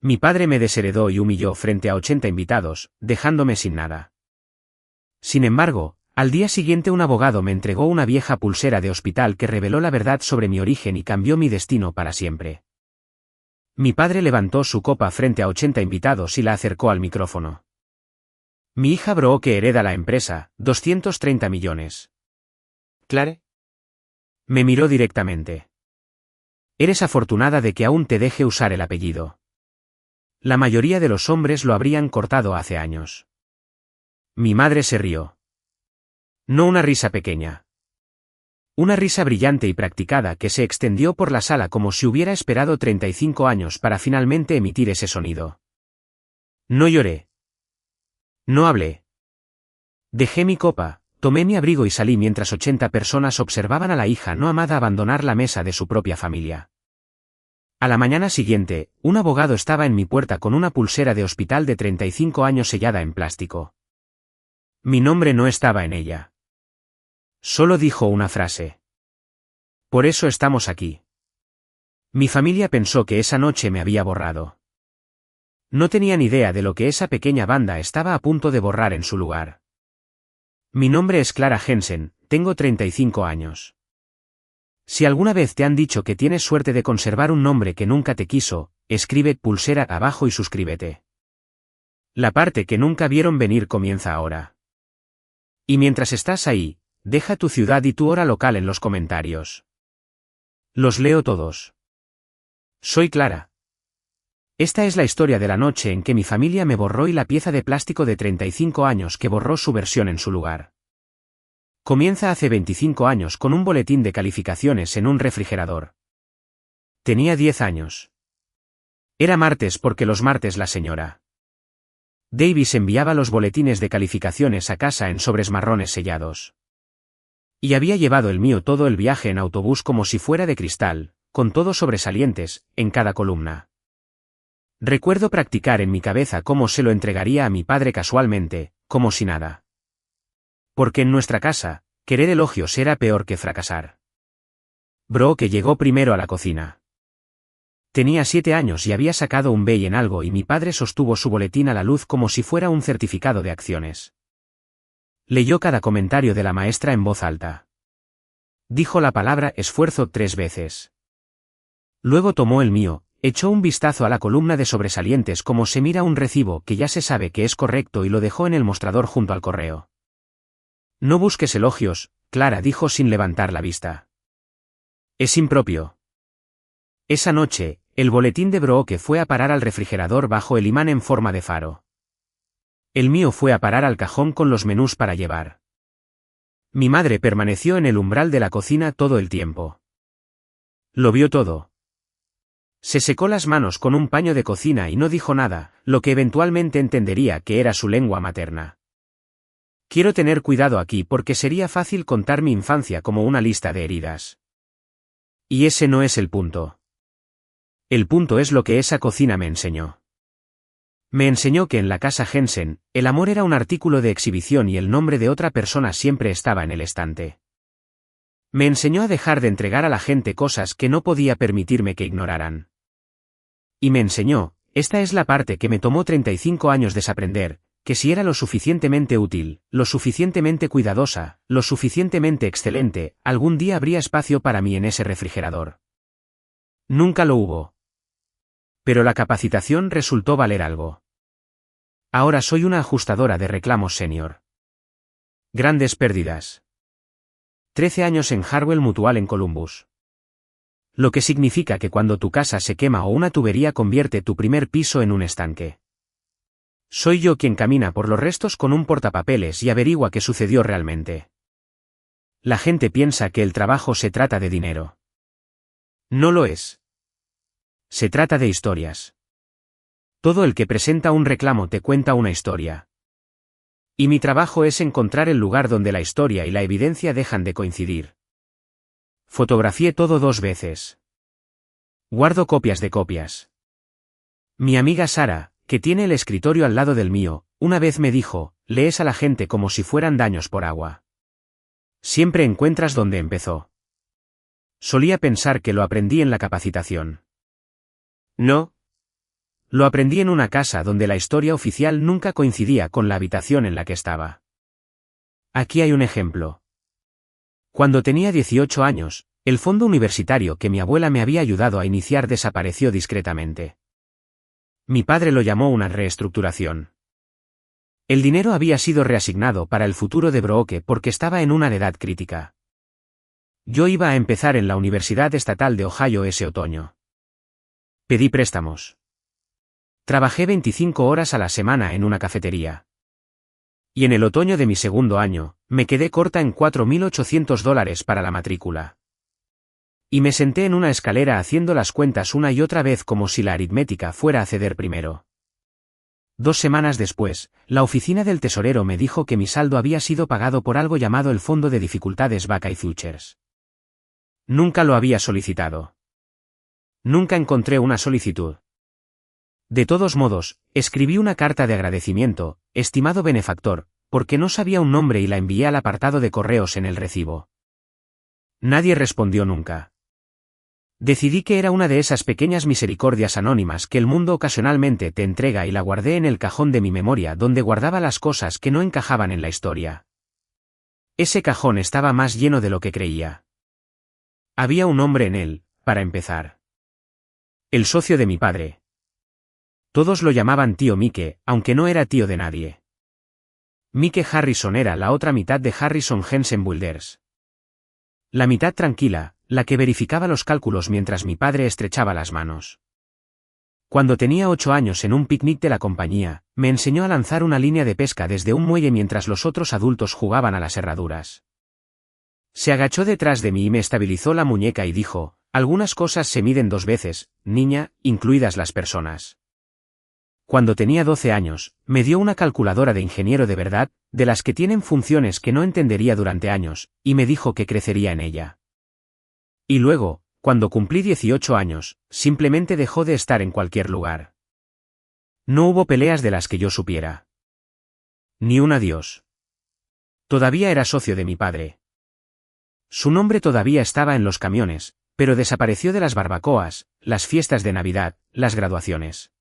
Mi padre me desheredó y humilló frente a 80 invitados, dejándome sin nada. Sin embargo, al día siguiente un abogado me entregó una vieja pulsera de hospital que reveló la verdad sobre mi origen y cambió mi destino para siempre. Mi padre levantó su copa frente a 80 invitados y la acercó al micrófono. Mi hija Brooke hereda la empresa, 230 millones. ¿Clare? Me miró directamente. Eres afortunada de que aún te deje usar el apellido. La mayoría de los hombres lo habrían cortado hace años. Mi madre se rió. No una risa pequeña. Una risa brillante y practicada que se extendió por la sala como si hubiera esperado 35 años para finalmente emitir ese sonido. No lloré. No hablé. Dejé mi copa, tomé mi abrigo y salí mientras 80 personas observaban a la hija no amada abandonar la mesa de su propia familia. A la mañana siguiente, un abogado estaba en mi puerta con una pulsera de hospital de 35 años sellada en plástico. Mi nombre no estaba en ella. Solo dijo una frase. Por eso estamos aquí. Mi familia pensó que esa noche me había borrado. No tenían idea de lo que esa pequeña banda estaba a punto de borrar en su lugar. Mi nombre es Clara Jensen, tengo 35 años. Si alguna vez te han dicho que tienes suerte de conservar un nombre que nunca te quiso, escribe pulsera abajo y suscríbete. La parte que nunca vieron venir comienza ahora. Y mientras estás ahí, deja tu ciudad y tu hora local en los comentarios. Los leo todos. Soy Clara. Esta es la historia de la noche en que mi familia me borró y la pieza de plástico de 35 años que borró su versión en su lugar. Comienza hace 25 años con un boletín de calificaciones en un refrigerador. Tenía 10 años. Era martes porque los martes la señora Davis enviaba los boletines de calificaciones a casa en sobres marrones sellados. Y había llevado el mío todo el viaje en autobús como si fuera de cristal, con todos sobresalientes, en cada columna. Recuerdo practicar en mi cabeza cómo se lo entregaría a mi padre casualmente, como si nada. Porque en nuestra casa, querer elogios era peor que fracasar. Brooke llegó primero a la cocina. Tenía 7 años y había sacado un B en algo y mi padre sostuvo su boletín a la luz como si fuera un certificado de acciones. Leyó cada comentario de la maestra en voz alta. Dijo la palabra esfuerzo 3 veces. Luego tomó el mío, echó un vistazo a la columna de sobresalientes como se mira un recibo que ya se sabe que es correcto y lo dejó en el mostrador junto al correo. No busques elogios, Clara dijo sin levantar la vista. Es impropio. Esa noche, el boletín de Brooke fue a parar al refrigerador bajo el imán en forma de faro. El mío fue a parar al cajón con los menús para llevar. Mi madre permaneció en el umbral de la cocina todo el tiempo. Lo vio todo. Se secó las manos con un paño de cocina y no dijo nada, lo que eventualmente entendería que era su lengua materna. Quiero tener cuidado aquí porque sería fácil contar mi infancia como una lista de heridas. Y ese no es el punto. El punto es lo que esa cocina me enseñó. Me enseñó que en la casa Jensen, el amor era un artículo de exhibición y el nombre de otra persona siempre estaba en el estante. Me enseñó a dejar de entregar a la gente cosas que no podía permitirme que ignoraran. Y me enseñó, esta es la parte que me tomó 35 años desaprender, que si era lo suficientemente útil, lo suficientemente cuidadosa, lo suficientemente excelente, algún día habría espacio para mí en ese refrigerador. Nunca lo hubo. Pero la capacitación resultó valer algo. Ahora soy una ajustadora de reclamos senior. Grandes pérdidas. 13 años en Harwell Mutual en Columbus. Lo que significa que cuando tu casa se quema o una tubería convierte tu primer piso en un estanque. Soy yo quien camina por los restos con un portapapeles y averigua qué sucedió realmente. La gente piensa que el trabajo se trata de dinero. No lo es. Se trata de historias. Todo el que presenta un reclamo te cuenta una historia. Y mi trabajo es encontrar el lugar donde la historia y la evidencia dejan de coincidir. Fotografié todo 2 veces. Guardo copias de copias. Mi amiga Sara, que tiene el escritorio al lado del mío, una vez me dijo, lees a la gente como si fueran daños por agua. Siempre encuentras donde empezó. Solía pensar que lo aprendí en la capacitación. No. Lo aprendí en una casa donde la historia oficial nunca coincidía con la habitación en la que estaba. Aquí hay un ejemplo. Cuando tenía 18 años, el fondo universitario que mi abuela me había ayudado a iniciar desapareció discretamente. Mi padre lo llamó una reestructuración. El dinero había sido reasignado para el futuro de Brooke porque estaba en una edad crítica. Yo iba a empezar en la Universidad Estatal de Ohio ese otoño. Pedí préstamos. Trabajé 25 horas a la semana en una cafetería. Y en el otoño de mi segundo año, me quedé corta en $4,800 para la matrícula. Y me senté en una escalera haciendo las cuentas una y otra vez como si la aritmética fuera a ceder primero. 2 semanas después, la oficina del tesorero me dijo que mi saldo había sido pagado por algo llamado el Fondo de Dificultades Buckeye Futures. Nunca lo había solicitado. Nunca encontré una solicitud. De todos modos, escribí una carta de agradecimiento, estimado benefactor, porque no sabía un nombre y la envié al apartado de correos en el recibo. Nadie respondió nunca. Decidí que era una de esas pequeñas misericordias anónimas que el mundo ocasionalmente te entrega y la guardé en el cajón de mi memoria donde guardaba las cosas que no encajaban en la historia. Ese cajón estaba más lleno de lo que creía. Había un hombre en él, para empezar. El socio de mi padre. Todos lo llamaban tío Mike, aunque no era tío de nadie. Mike Harrison era la otra mitad de Harrison Jensen Builders. La mitad tranquila, la que verificaba los cálculos mientras mi padre estrechaba las manos. Cuando tenía 8 años en un picnic de la compañía, me enseñó a lanzar una línea de pesca desde un muelle mientras los otros adultos jugaban a las herraduras. Se agachó detrás de mí y me estabilizó la muñeca y dijo, algunas cosas se miden 2 veces, niña, incluidas las personas. Cuando tenía 12 años, me dio una calculadora de ingeniero de verdad, de las que tienen funciones que no entendería durante años, y me dijo que crecería en ella. Y luego, cuando cumplí 18 años, simplemente dejó de estar en cualquier lugar. No hubo peleas de las que yo supiera. Ni un adiós. Todavía era socio de mi padre. Su nombre todavía estaba en los camiones, pero desapareció de las barbacoas, las fiestas de Navidad, las graduaciones.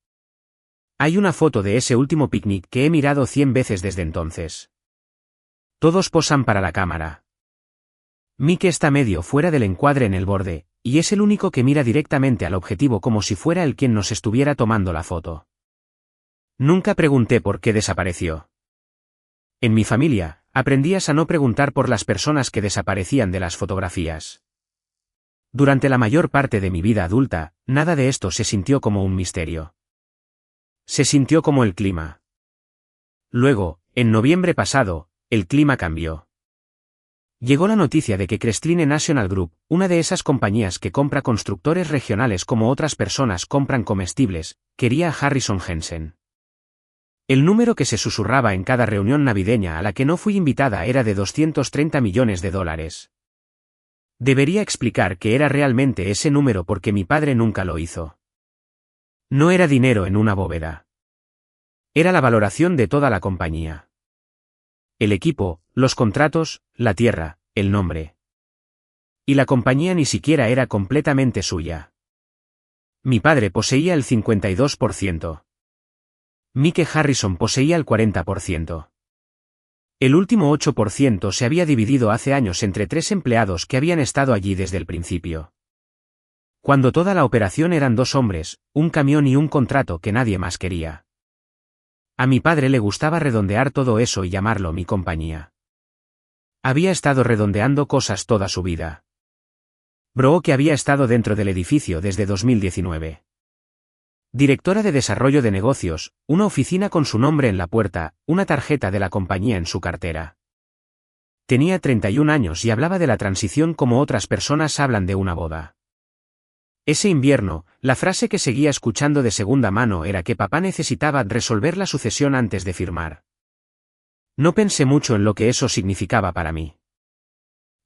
Hay una foto de ese último picnic que he mirado 100 veces desde entonces. Todos posan para la cámara. Mike está medio fuera del encuadre en el borde, y es el único que mira directamente al objetivo como si fuera él quien nos estuviera tomando la foto. Nunca pregunté por qué desapareció. En mi familia, aprendías a no preguntar por las personas que desaparecían de las fotografías. Durante la mayor parte de mi vida adulta, nada de esto se sintió como un misterio. Se sintió como el clima. Luego, en noviembre pasado, el clima cambió. Llegó la noticia de que Crestline National Group, una de esas compañías que compra constructores regionales como otras personas compran comestibles, quería a Harrison Jensen. El número que se susurraba en cada reunión navideña a la que no fui invitada era de $230 millones. Debería explicar que era realmente ese número porque mi padre nunca lo hizo. No era dinero en una bóveda. Era la valoración de toda la compañía. El equipo, los contratos, la tierra, el nombre. Y la compañía ni siquiera era completamente suya. Mi padre poseía el 52%. Mike Harrison poseía el 40%. El último 8% se había dividido hace años entre 3 empleados que habían estado allí desde el principio. Cuando toda la operación eran 2 hombres, un camión y un contrato que nadie más quería. A mi padre le gustaba redondear todo eso y llamarlo mi compañía. Había estado redondeando cosas toda su vida. Brooke había estado dentro del edificio desde 2019. Directora de Desarrollo de Negocios, una oficina con su nombre en la puerta, una tarjeta de la compañía en su cartera. Tenía 31 años y hablaba de la transición como otras personas hablan de una boda. Ese invierno, la frase que seguía escuchando de segunda mano era que papá necesitaba resolver la sucesión antes de firmar. No pensé mucho en lo que eso significaba para mí.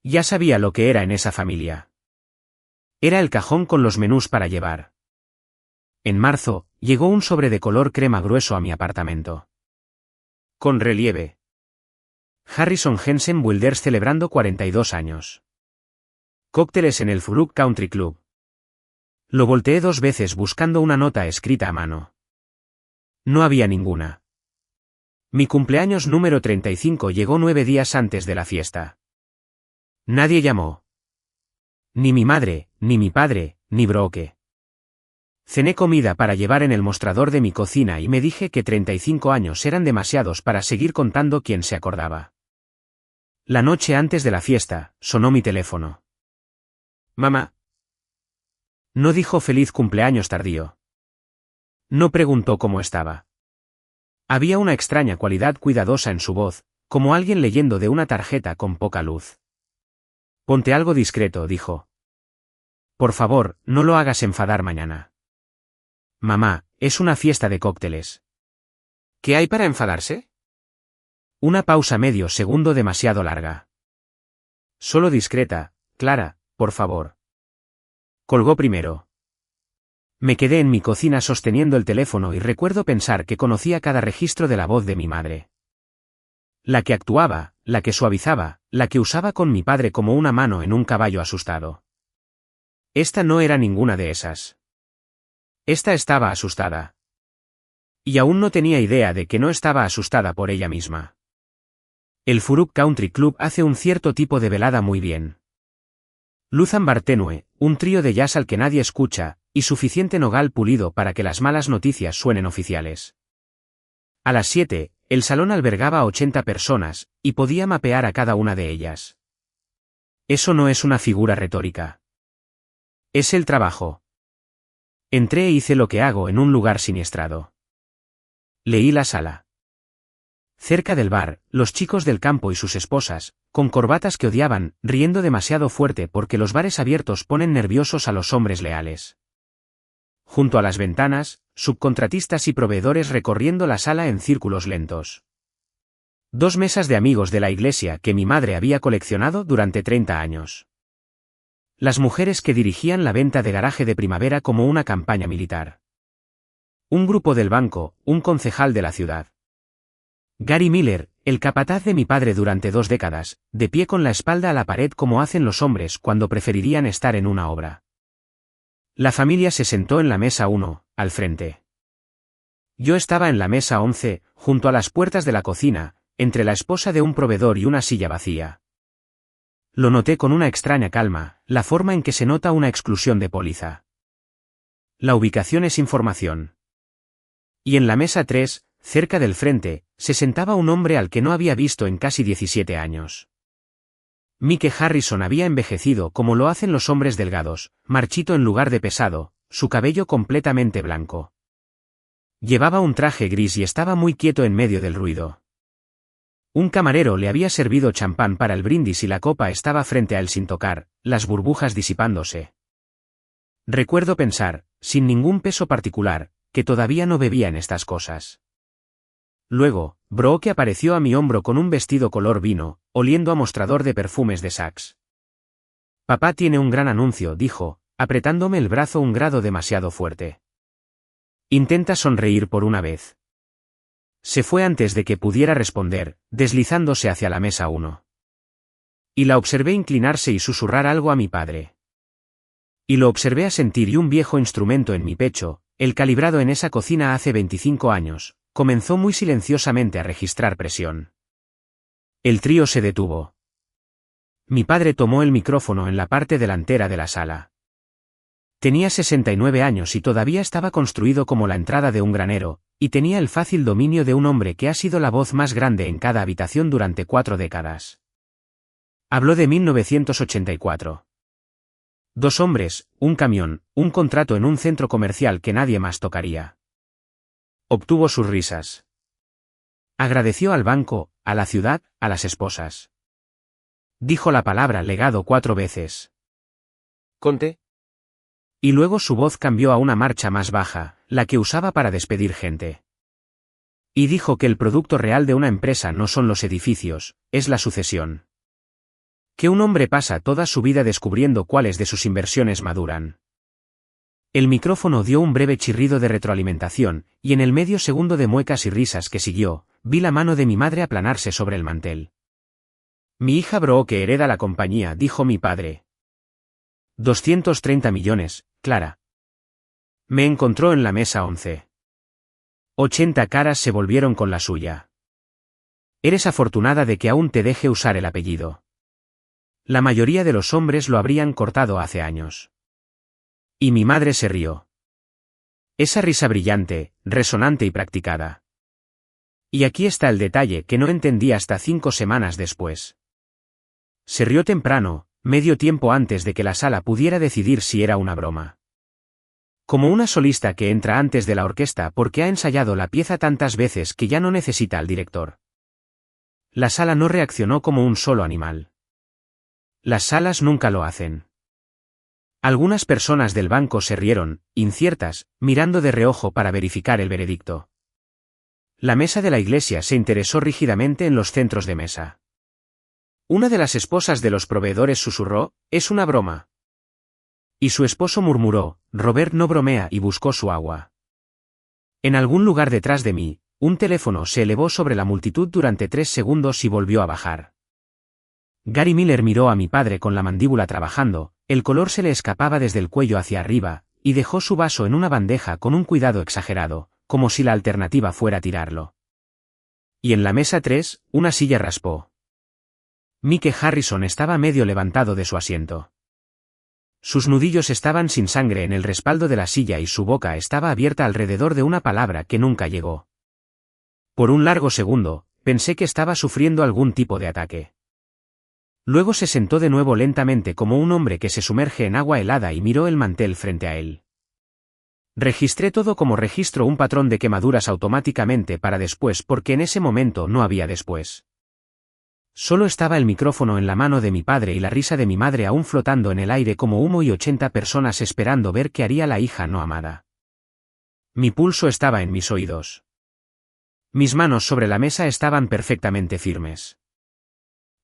Ya sabía lo que era en esa familia. Era el cajón con los menús para llevar. En marzo, llegó un sobre de color crema grueso a mi apartamento. Con relieve. Harrison Jensen Builders celebrando 42 años. Cócteles en el Furuk Country Club. Lo volteé 2 veces buscando una nota escrita a mano. No había ninguna. Mi cumpleaños número 35 llegó 9 días antes de la fiesta. Nadie llamó. Ni mi madre, ni mi padre, ni Brooke. Cené comida para llevar en el mostrador de mi cocina y me dije que 35 años eran demasiados para seguir contando quién se acordaba. La noche antes de la fiesta, sonó mi teléfono. Mamá. No dijo feliz cumpleaños tardío. No preguntó cómo estaba. Había una extraña cualidad cuidadosa en su voz, como alguien leyendo de una tarjeta con poca luz. Ponte algo discreto, dijo. Por favor, no lo hagas enfadar mañana. Mamá, es una fiesta de cócteles. ¿Qué hay para enfadarse? Una pausa medio segundo demasiado larga. Solo discreta, Clara, por favor. Colgó primero. Me quedé en mi cocina sosteniendo el teléfono y recuerdo pensar que conocía cada registro de la voz de mi madre. La que actuaba, la que suavizaba, la que usaba con mi padre como una mano en un caballo asustado. Esta no era ninguna de esas. Esta estaba asustada. Y aún no tenía idea de que no estaba asustada por ella misma. El Furuk Country Club hace un cierto tipo de velada muy bien. Luz ámbar tenue, un trío de jazz al que nadie escucha, y suficiente nogal pulido para que las malas noticias suenen oficiales. A las 7, el salón albergaba a 80 personas, y podía mapear a cada una de ellas. Eso no es una figura retórica. Es el trabajo. Entré e hice lo que hago en un lugar siniestrado. Leí la sala. Cerca del bar, los chicos del campo y sus esposas, con corbatas que odiaban, riendo demasiado fuerte porque los bares abiertos ponen nerviosos a los hombres leales. Junto a las ventanas, subcontratistas y proveedores recorriendo la sala en círculos lentos. 2 mesas de amigos de la iglesia que mi madre había coleccionado durante 30 años. Las mujeres que dirigían la venta de garaje de primavera como una campaña militar. Un grupo del banco, un concejal de la ciudad. Gary Miller, el capataz de mi padre durante 2 décadas, de pie con la espalda a la pared como hacen los hombres cuando preferirían estar en una obra. La familia se sentó en la mesa 1, al frente. Yo estaba en la mesa 11, junto a las puertas de la cocina, entre la esposa de un proveedor y una silla vacía. Lo noté con una extraña calma, la forma en que se nota una exclusión de póliza. La ubicación es información. Y en la mesa 3, cerca del frente, se sentaba un hombre al que no había visto en casi 17 años. Mike Harrison había envejecido como lo hacen los hombres delgados, marchito en lugar de pesado, su cabello completamente blanco. Llevaba un traje gris y estaba muy quieto en medio del ruido. Un camarero le había servido champán para el brindis y la copa estaba frente a él sin tocar, las burbujas disipándose. Recuerdo pensar, sin ningún peso particular, que todavía no bebía en estas cosas. Luego, Brooke apareció a mi hombro con un vestido color vino, oliendo a mostrador de perfumes de Saks. Papá tiene un gran anuncio, dijo, apretándome el brazo un grado demasiado fuerte. Intenta sonreír por una vez. Se fue antes de que pudiera responder, deslizándose hacia la mesa 1. Y la observé inclinarse y susurrar algo a mi padre. Y lo observé asentir y un viejo instrumento en mi pecho, el calibrado en esa cocina hace 25 años. Comenzó muy silenciosamente a registrar presión. El trío se detuvo. Mi padre tomó el micrófono en la parte delantera de la sala. Tenía 69 años y todavía estaba construido como la entrada de un granero, y tenía el fácil dominio de un hombre que ha sido la voz más grande en cada habitación durante 4 décadas. Habló de 1984. 2 hombres, un camión, un contrato en un centro comercial que nadie más tocaría. Obtuvo sus risas. Agradeció al banco, a la ciudad, a las esposas. Dijo la palabra legado 4 veces. Conte. Y luego su voz cambió a una marcha más baja, la que usaba para despedir gente. Y dijo que el producto real de una empresa no son los edificios, es la sucesión. Que un hombre pasa toda su vida descubriendo cuáles de sus inversiones maduran. El micrófono dio un breve chirrido de retroalimentación, y en el medio segundo de muecas y risas que siguió, vi la mano de mi madre aplanarse sobre el mantel. Mi hija Brooke hereda la compañía, dijo mi padre. 230 millones, Clara. Me encontró en la mesa 11. 80 caras se volvieron con la suya. Eres afortunada de que aún te deje usar el apellido. La mayoría de los hombres lo habrían cortado hace años. Y mi madre se rió. Esa risa brillante, resonante y practicada. Y aquí está el detalle que no entendí hasta 5 semanas después. Se rió temprano, medio tiempo antes de que la sala pudiera decidir si era una broma. Como una solista que entra antes de la orquesta porque ha ensayado la pieza tantas veces que ya no necesita al director. La sala no reaccionó como un solo animal. Las salas nunca lo hacen. Algunas personas del banco se rieron, inciertas, mirando de reojo para verificar el veredicto. La mesa de la iglesia se interesó rígidamente en los centros de mesa. Una de las esposas de los proveedores susurró, «Es una broma». Y su esposo murmuró, «Robert no bromea», y buscó su agua. En algún lugar detrás de mí, un teléfono se elevó sobre la multitud durante 3 segundos y volvió a bajar. Gary Miller miró a mi padre con la mandíbula trabajando, el color se le escapaba desde el cuello hacia arriba, y dejó su vaso en una bandeja con un cuidado exagerado, como si la alternativa fuera tirarlo. Y en la mesa 3, una silla raspó. Mike Harrison estaba medio levantado de su asiento. Sus nudillos estaban sin sangre en el respaldo de la silla y su boca estaba abierta alrededor de una palabra que nunca llegó. Por un largo segundo, pensé que estaba sufriendo algún tipo de ataque. Luego se sentó de nuevo lentamente como un hombre que se sumerge en agua helada y miró el mantel frente a él. Registré todo como registro un patrón de quemaduras automáticamente para después porque en ese momento no había después. Solo estaba el micrófono en la mano de mi padre y la risa de mi madre aún flotando en el aire como humo y 80 personas esperando ver qué haría la hija no amada. Mi pulso estaba en mis oídos. Mis manos sobre la mesa estaban perfectamente firmes.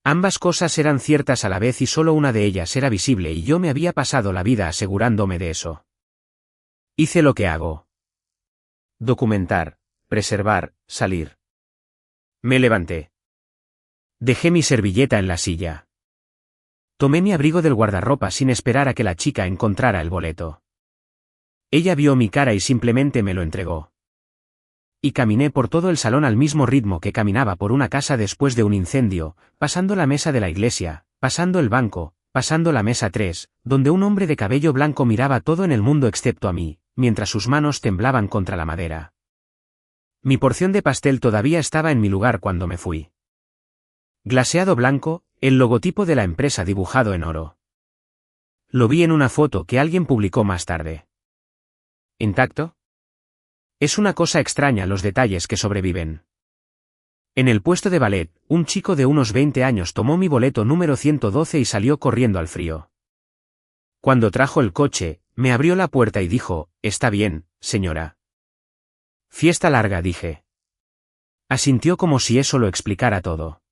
Ambas cosas eran ciertas a la vez y solo una de ellas era visible y yo me había pasado la vida asegurándome de eso. Hice lo que hago. Documentar, preservar, salir. Me levanté. Dejé mi servilleta en la silla. Tomé mi abrigo del guardarropa sin esperar a que la chica encontrara el boleto. Ella vio mi cara y simplemente me lo entregó. Y caminé por todo el salón al mismo ritmo que caminaba por una casa después de un incendio, pasando la mesa de la iglesia, pasando el banco, pasando la mesa 3, donde un hombre de cabello blanco miraba todo en el mundo excepto a mí, mientras sus manos temblaban contra la madera. Mi porción de pastel todavía estaba en mi lugar cuando me fui. Glaseado blanco, el logotipo de la empresa dibujado en oro. Lo vi en una foto que alguien publicó más tarde. ¿Intacto? Es una cosa extraña los detalles que sobreviven. En el puesto de ballet, un chico de unos 20 años tomó mi boleto número 112 y salió corriendo al frío. Cuando trajo el coche, me abrió la puerta y dijo, «Está bien, señora». Fiesta larga, dije. Asintió como si eso lo explicara todo.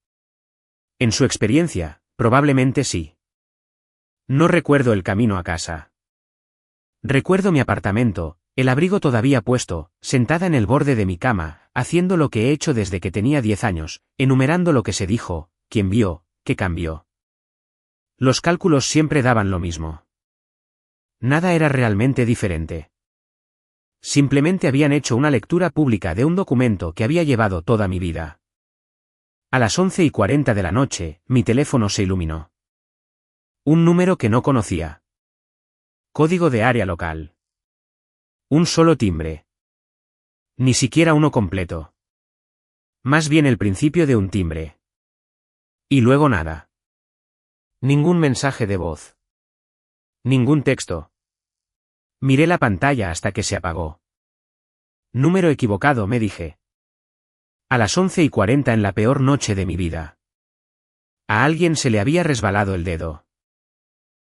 En su experiencia, probablemente sí. No recuerdo el camino a casa. Recuerdo mi apartamento, el abrigo todavía puesto, sentada en el borde de mi cama, haciendo lo que he hecho desde que tenía 10 años, enumerando lo que se dijo, quién vio, qué cambió. Los cálculos siempre daban lo mismo. Nada era realmente diferente. Simplemente habían hecho una lectura pública de un documento que había llevado toda mi vida. A las 11:40 de la noche, mi teléfono se iluminó. Un número que no conocía. Código de área local. Un solo timbre. Ni siquiera uno completo. Más bien el principio de un timbre. Y luego nada. Ningún mensaje de voz. Ningún texto. Miré la pantalla hasta que se apagó. Número equivocado, me dije. A las 11:40 en la peor noche de mi vida. A alguien se le había resbalado el dedo.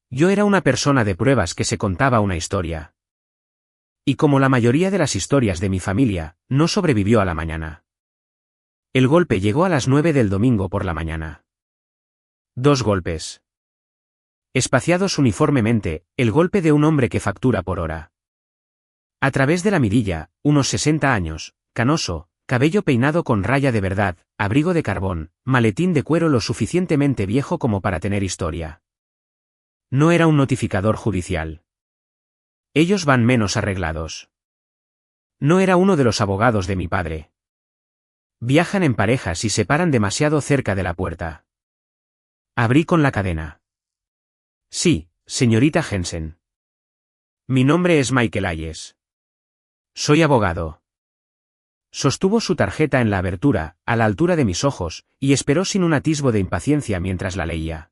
Yo era una persona de pruebas que se contaba una historia. Y como la mayoría de las historias de mi familia, no sobrevivió a la mañana. El golpe llegó a las 9 del domingo por la mañana. 2 golpes. Espaciados uniformemente, el golpe de un hombre que factura por hora. A través de la mirilla, unos 60 años, canoso, cabello peinado con raya de verdad, abrigo de carbón, maletín de cuero lo suficientemente viejo como para tener historia. No era un notificador judicial. Ellos van menos arreglados. No era uno de los abogados de mi padre. Viajan en parejas y se paran demasiado cerca de la puerta. Abrí con la cadena. Sí, señorita Jensen. Mi nombre es Michael Hayes. Soy abogado. Sostuvo su tarjeta en la abertura, a la altura de mis ojos, y esperó sin un atisbo de impaciencia mientras la leía.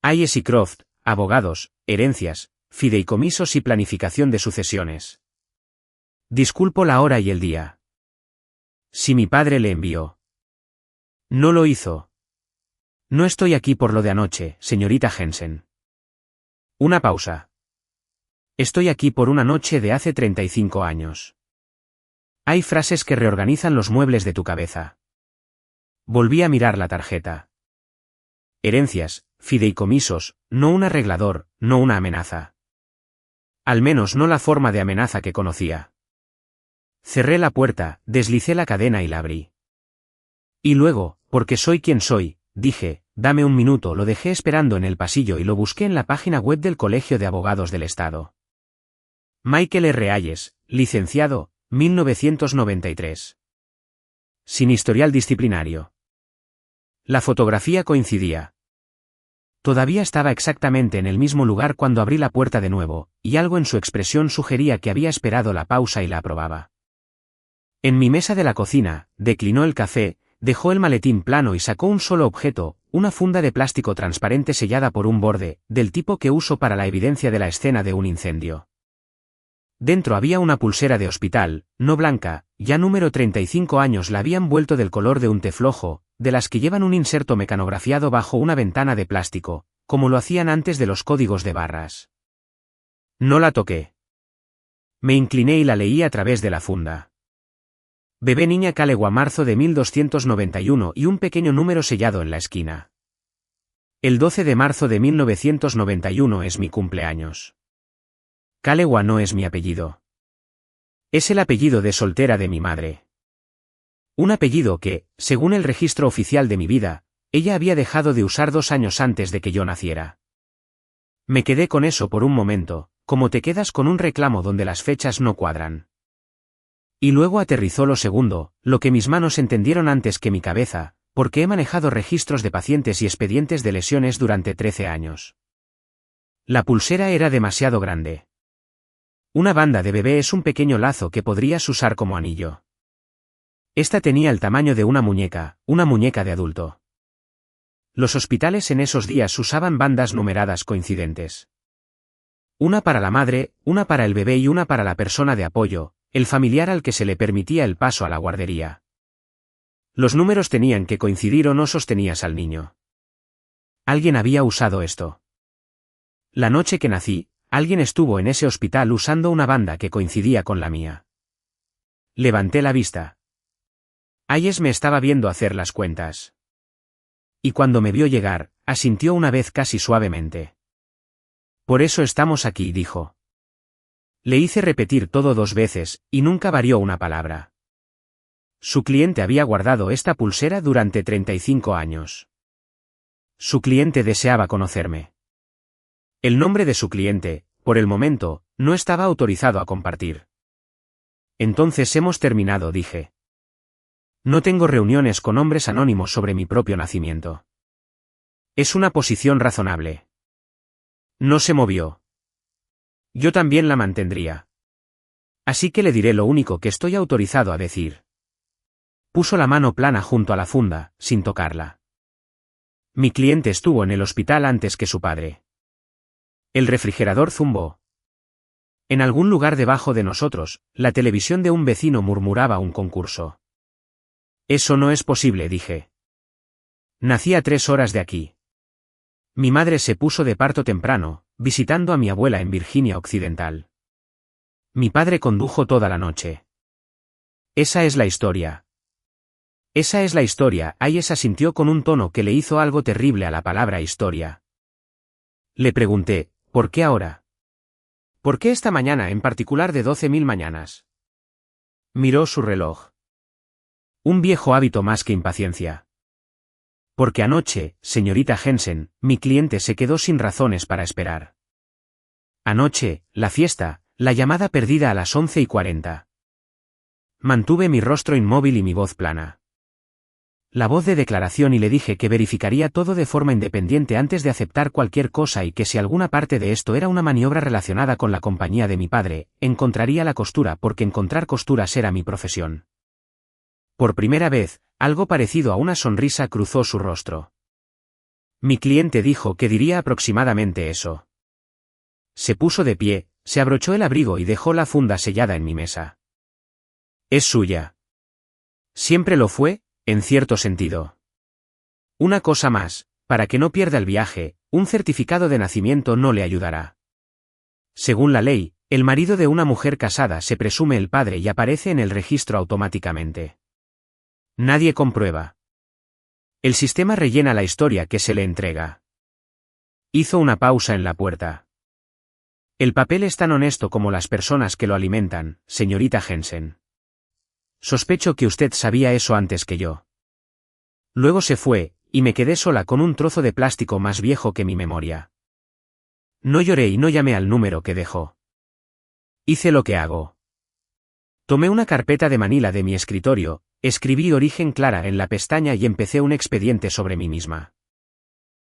Hayes y Croft, abogados, herencias, fideicomisos y planificación de sucesiones. Disculpo la hora y el día. Si mi padre le envió. No lo hizo. No estoy aquí por lo de anoche, señorita Jensen. Una pausa. Estoy aquí por una noche de hace 35 años. Hay frases que reorganizan los muebles de tu cabeza. Volví a mirar la tarjeta. Herencias, fideicomisos, no un arreglador, no una amenaza. Al menos no la forma de amenaza que conocía. Cerré la puerta, deslicé la cadena y la abrí. Y luego, porque soy quien soy, dije, dame un minuto, lo dejé esperando en el pasillo y lo busqué en la página web del Colegio de Abogados del Estado. Michael R. Hayes, licenciado, 1993. Sin historial disciplinario. La fotografía coincidía. Todavía estaba exactamente en el mismo lugar cuando abrí la puerta de nuevo, y algo en su expresión sugería que había esperado la pausa y la aprobaba. En mi mesa de la cocina, declinó el café, dejó el maletín plano y sacó un solo objeto, una funda de plástico transparente sellada por un borde, del tipo que uso para la evidencia de la escena de un incendio. Dentro había una pulsera de hospital, no blanca, ya número 35 años la habían vuelto del color de un té flojo, de las que llevan un inserto mecanografiado bajo una ventana de plástico, como lo hacían antes de los códigos de barras. No la toqué. Me incliné y la leí a través de la funda. Bebé niña Calegua marzo de 1291 y un pequeño número sellado en la esquina. El 12 de marzo de 1991 es mi cumpleaños. Calegua no es mi apellido. Es el apellido de soltera de mi madre. Un apellido que, según el registro oficial de mi vida, ella había dejado de usar 2 años antes de que yo naciera. Me quedé con eso por un momento, como te quedas con un reclamo donde las fechas no cuadran. Y luego aterrizó lo segundo, lo que mis manos entendieron antes que mi cabeza, porque he manejado registros de pacientes y expedientes de lesiones durante 13 años. La pulsera era demasiado grande. Una banda de bebé es un pequeño lazo que podrías usar como anillo. Esta tenía el tamaño de una muñeca de adulto. Los hospitales en esos días usaban bandas numeradas coincidentes. Una para la madre, una para el bebé y una para la persona de apoyo, el familiar al que se le permitía el paso a la guardería. Los números tenían que coincidir o no sostenías al niño. Alguien había usado esto. La noche que nací, alguien estuvo en ese hospital usando una banda que coincidía con la mía. Levanté la vista. Hayes me estaba viendo hacer las cuentas. Y cuando me vio llegar, asintió una vez casi suavemente. Por eso estamos aquí, dijo. Le hice repetir todo 2 veces, y nunca varió una palabra. Su cliente había guardado esta pulsera durante 35 años. Su cliente deseaba conocerme. El nombre de su cliente, por el momento, no estaba autorizado a compartir. Entonces hemos terminado, dije. No tengo reuniones con hombres anónimos sobre mi propio nacimiento. Es una posición razonable. No se movió. Yo también la mantendría. Así que le diré lo único que estoy autorizado a decir. Puso la mano plana junto a la funda, sin tocarla. Mi cliente estuvo en el hospital antes que su padre. El refrigerador zumbó. En algún lugar debajo de nosotros, la televisión de un vecino murmuraba un concurso. Eso no es posible, dije. Nací a 3 horas de aquí. Mi madre se puso de parto temprano, visitando a mi abuela en Virginia Occidental. Mi padre condujo toda la noche. Esa es la historia. Esa es la historia, Hayes asintió con un tono que le hizo algo terrible a la palabra historia. Le pregunté, ¿por qué ahora? ¿Por qué esta mañana en particular de 12.000 mañanas? Miró su reloj. Un viejo hábito más que impaciencia. Porque anoche, señorita Jensen, mi cliente se quedó sin razones para esperar. Anoche, la fiesta, la llamada perdida a las 11:40. Mantuve mi rostro inmóvil y mi voz plana. La voz de declaración y le dije que verificaría todo de forma independiente antes de aceptar cualquier cosa y que si alguna parte de esto era una maniobra relacionada con la compañía de mi padre, encontraría la costura porque encontrar costuras era mi profesión. Por primera vez, algo parecido a una sonrisa cruzó su rostro. Mi cliente dijo que diría aproximadamente eso. Se puso de pie, se abrochó el abrigo y dejó la funda sellada en mi mesa. Es suya. Siempre lo fue, en cierto sentido. Una cosa más, para que no pierda el viaje, un certificado de nacimiento no le ayudará. Según la ley, el marido de una mujer casada se presume el padre y aparece en el registro automáticamente. Nadie comprueba. El sistema rellena la historia que se le entrega. Hizo una pausa en la puerta. El papel es tan honesto como las personas que lo alimentan, señorita Jensen. Sospecho que usted sabía eso antes que yo. Luego se fue, y me quedé sola con un trozo de plástico más viejo que mi memoria. No lloré y no llamé al número que dejó. Hice lo que hago. Tomé una carpeta de manila de mi escritorio, escribí Origen Clara en la pestaña y empecé un expediente sobre mí misma.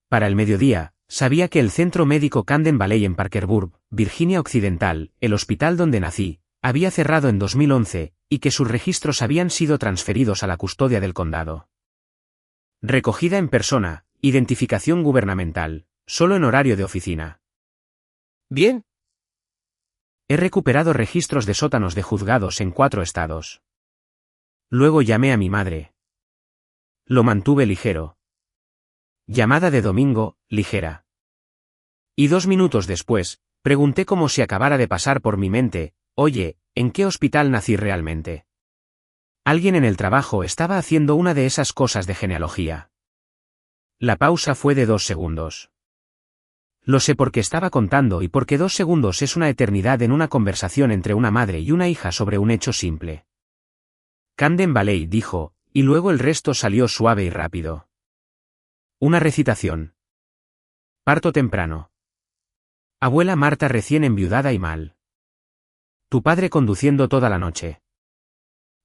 Para el mediodía, sabía que el Centro Médico Camden Valley en Parkersburg, Virginia Occidental, el hospital donde nací, había cerrado en 2011, y que sus registros habían sido transferidos a la custodia del condado. Recogida en persona, identificación gubernamental, solo en horario de oficina. Bien. He recuperado registros de sótanos de juzgados en 4 estados. Luego llamé a mi madre. Lo mantuve ligero. Llamada de domingo, ligera. Y 2 minutos después, pregunté como si acabara de pasar por mi mente, oye, ¿en qué hospital nací realmente? Alguien en el trabajo estaba haciendo una de esas cosas de genealogía. La pausa fue de 2 segundos. Lo sé porque estaba contando y porque 2 segundos es una eternidad en una conversación entre una madre y una hija sobre un hecho simple. Camden Valley dijo, y luego el resto salió suave y rápido. Una recitación. Parto temprano. Abuela Marta recién enviudada y mal. Tu padre conduciendo toda la noche.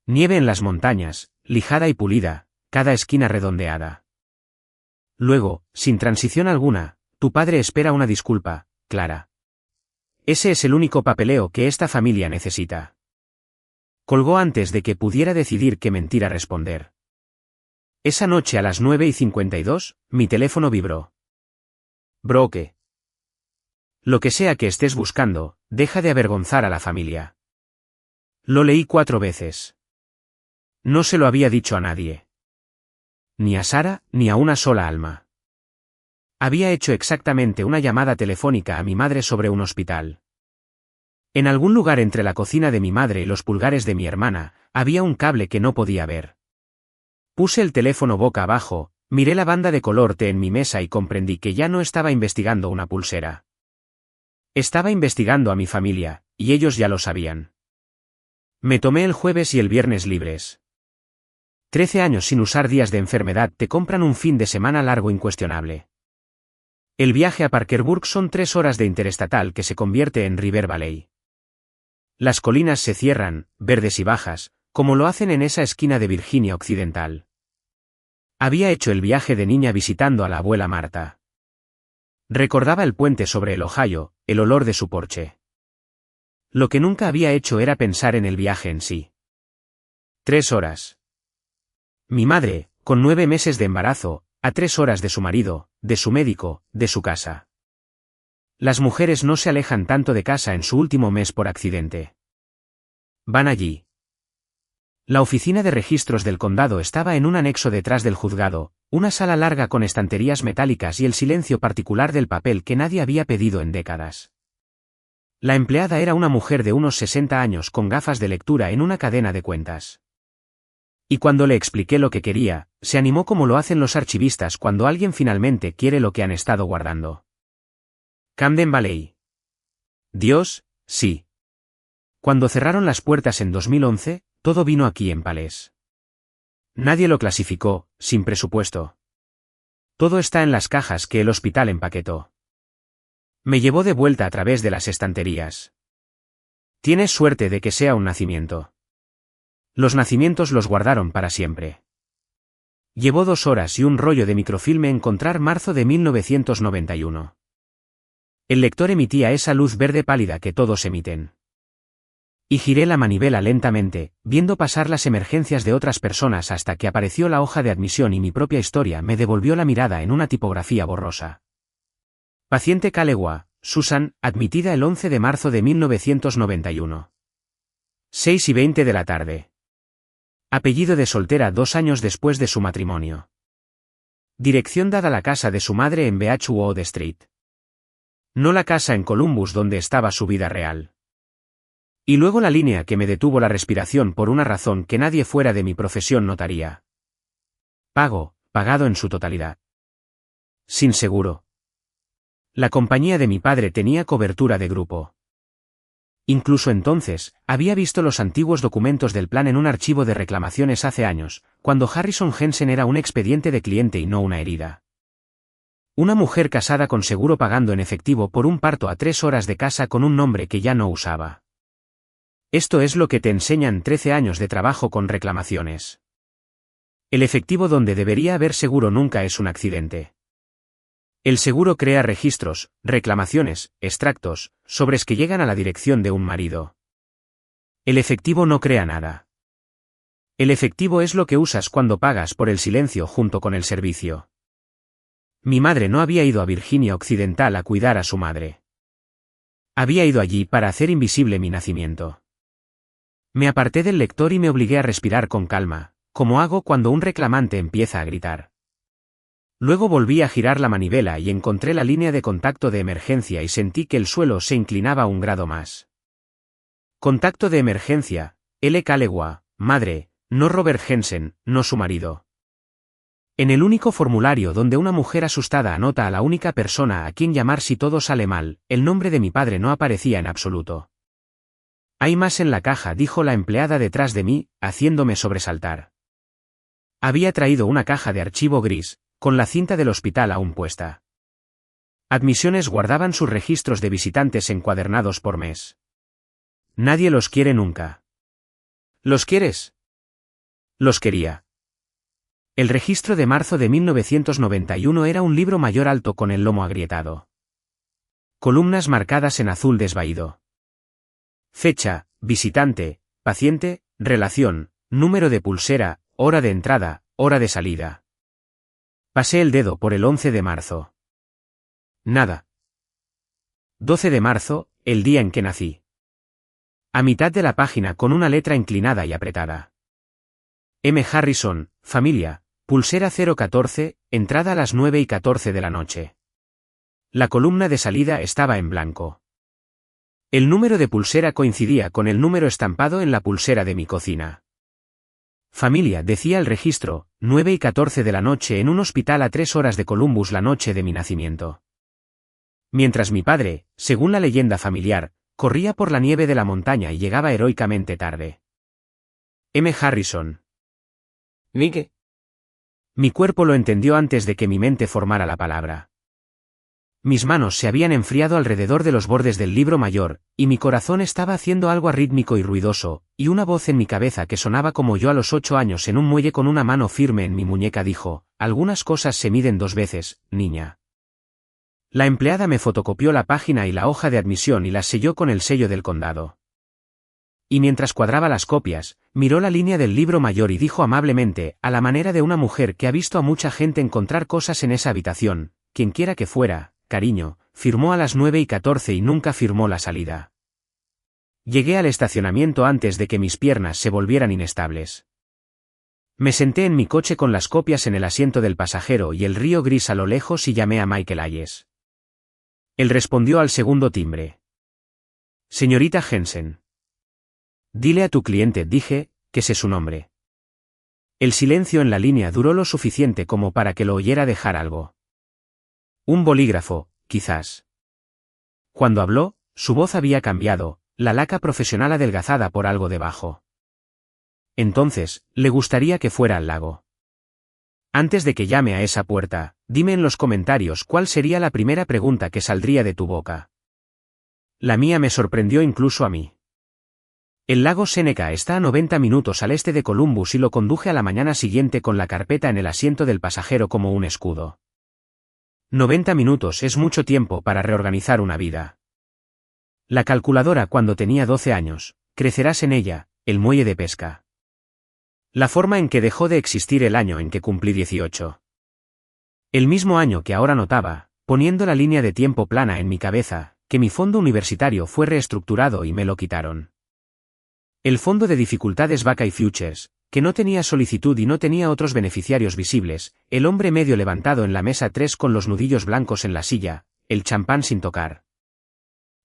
Nieve en las montañas, lijada y pulida, cada esquina redondeada. Luego, sin transición alguna, tu padre espera una disculpa, Clara. Ese es el único papeleo que esta familia necesita. Colgó antes de que pudiera decidir qué mentira responder. Esa noche a las 9:52, mi teléfono vibró. Brooke. Lo que sea que estés buscando, deja de avergonzar a la familia. Lo leí 4 veces. No se lo había dicho a nadie. Ni a Sara, ni a una sola alma. Había hecho exactamente una llamada telefónica a mi madre sobre un hospital. En algún lugar entre la cocina de mi madre y los pulgares de mi hermana, había un cable que no podía ver. Puse el teléfono boca abajo, miré la banda de color té en mi mesa y comprendí que ya no estaba investigando una pulsera. Estaba investigando a mi familia, y ellos ya lo sabían. Me tomé el jueves y el viernes libres. 13 años sin usar días de enfermedad te compran un fin de semana largo incuestionable. El viaje a Parkersburg son 3 horas de interestatal que se convierte en River Valley. Las colinas se cierran, verdes y bajas, como lo hacen en esa esquina de Virginia Occidental. Había hecho el viaje de niña visitando a la abuela Marta. Recordaba el puente sobre el Ohio, el olor de su porche. Lo que nunca había hecho era pensar en el viaje en sí. 3 horas. Mi madre, con 9 meses de embarazo, a 3 horas de su marido, de su médico, de su casa. Las mujeres no se alejan tanto de casa en su último mes por accidente. Van allí. La oficina de registros del condado estaba en un anexo detrás del juzgado, una sala larga con estanterías metálicas y el silencio particular del papel que nadie había pedido en décadas. La empleada era una mujer de unos 60 años con gafas de lectura en una cadena de cuentas. Y cuando le expliqué lo que quería, se animó como lo hacen los archivistas cuando alguien finalmente quiere lo que han estado guardando. Camden Valley. Dios, sí. Cuando cerraron las puertas en 2011, todo vino aquí en Palés. Nadie lo clasificó, sin presupuesto. Todo está en las cajas que el hospital empaquetó. Me llevó de vuelta a través de las estanterías. Tienes suerte de que sea un nacimiento. Los nacimientos los guardaron para siempre. Llevó 2 horas y un rollo de microfilme encontrar marzo de 1991. El lector emitía esa luz verde pálida que todos emiten. Y giré la manivela lentamente, viendo pasar las emergencias de otras personas hasta que apareció la hoja de admisión y mi propia historia me devolvió la mirada en una tipografía borrosa. Paciente Kalewa, Susan, admitida el 11 de marzo de 1991. 6:20 de la tarde. Apellido de soltera 2 años después de su matrimonio. Dirección dada la casa de su madre en Beechwood Street. No la casa en Columbus donde estaba su vida real. Y luego la línea que me detuvo la respiración por una razón que nadie fuera de mi profesión notaría. Pagado en su totalidad. Sin seguro. La compañía de mi padre tenía cobertura de grupo. Incluso entonces, había visto los antiguos documentos del plan en un archivo de reclamaciones hace años, cuando Harrison Jensen era un expediente de cliente y no una herida. Una mujer casada con seguro pagando en efectivo por un parto a 3 horas de casa con un nombre que ya no usaba. Esto es lo que te enseñan 13 años de trabajo con reclamaciones. El efectivo donde debería haber seguro nunca es un accidente. El seguro crea registros, reclamaciones, extractos, sobres que llegan a la dirección de un marido. El efectivo no crea nada. El efectivo es lo que usas cuando pagas por el silencio junto con el servicio. Mi madre no había ido a Virginia Occidental a cuidar a su madre. Había ido allí para hacer invisible mi nacimiento. Me aparté del lector y me obligué a respirar con calma, como hago cuando un reclamante empieza a gritar. Luego volví a girar la manivela y encontré la línea de contacto de emergencia y sentí que el suelo se inclinaba 1 grado más. Contacto de emergencia, L. Kalewa, madre, no Robert Jensen, no su marido. En el único formulario donde una mujer asustada anota a la única persona a quien llamar si todo sale mal, el nombre de mi padre no aparecía en absoluto. Hay más en la caja, dijo la empleada detrás de mí, haciéndome sobresaltar. Había traído una caja de archivo gris, con la cinta del hospital aún puesta. Admisiones guardaban sus registros de visitantes encuadernados por mes. Nadie los quiere nunca. ¿Los quieres? Los quería. El registro de marzo de 1991 era un libro mayor alto con el lomo agrietado. Columnas marcadas en azul desvaído. Fecha, visitante, paciente, relación, número de pulsera, hora de entrada, hora de salida. Pasé el dedo por el 11 de marzo. Nada. 12 de marzo, el día en que nací. A mitad de la página con una letra inclinada y apretada. M. Harrison, familia, pulsera 014, entrada a las 9:14 de la noche. La columna de salida estaba en blanco. El número de pulsera coincidía con el número estampado en la pulsera de mi cocina. Familia, decía el registro, 9:14 de la noche en un hospital a 3 horas de Columbus la noche de mi nacimiento. Mientras mi padre, según la leyenda familiar, corría por la nieve de la montaña y llegaba heroicamente tarde. M. Harrison. ¿Mike? Mi cuerpo lo entendió antes de que mi mente formara la palabra. Mis manos se habían enfriado alrededor de los bordes del libro mayor, y mi corazón estaba haciendo algo arrítmico y ruidoso, y una voz en mi cabeza que sonaba como yo a los 8 años en un muelle con una mano firme en mi muñeca dijo, algunas cosas se miden 2 veces, niña. La empleada me fotocopió la página y la hoja de admisión y las selló con el sello del condado. Y mientras cuadraba las copias, miró la línea del libro mayor y dijo amablemente, a la manera de una mujer que ha visto a mucha gente encontrar cosas en esa habitación, quienquiera que fuera, cariño, firmó a las 9:14 y nunca firmó la salida. Llegué al estacionamiento antes de que mis piernas se volvieran inestables. Me senté en mi coche con las copias en el asiento del pasajero y el río gris a lo lejos y llamé a Michael Hayes. Él respondió al segundo timbre. Señorita Jensen. Dile a tu cliente, dije, que sé su nombre. El silencio en la línea duró lo suficiente como para que lo oyera dejar algo. Un bolígrafo, quizás. Cuando habló, su voz había cambiado, la laca profesional adelgazada por algo debajo. Entonces, le gustaría que fuera al lago. Antes de que llame a esa puerta, dime en los comentarios cuál sería la primera pregunta que saldría de tu boca. La mía me sorprendió incluso a mí. El lago Seneca está a 90 minutos al este de Columbus y lo conduje a la mañana siguiente con la carpeta en el asiento del pasajero como un escudo. 90 minutos es mucho tiempo para reorganizar una vida. La calculadora cuando tenía 12 años, crecerás en ella, el muelle de pesca. La forma en que dejó de existir el año en que cumplí 18. El mismo año que ahora notaba, poniendo la línea de tiempo plana en mi cabeza, que mi fondo universitario fue reestructurado y me lo quitaron. El fondo de dificultades Buckeye Futures, que no tenía solicitud y no tenía otros beneficiarios visibles, el hombre medio levantado en la mesa 3 con los nudillos blancos en la silla, el champán sin tocar.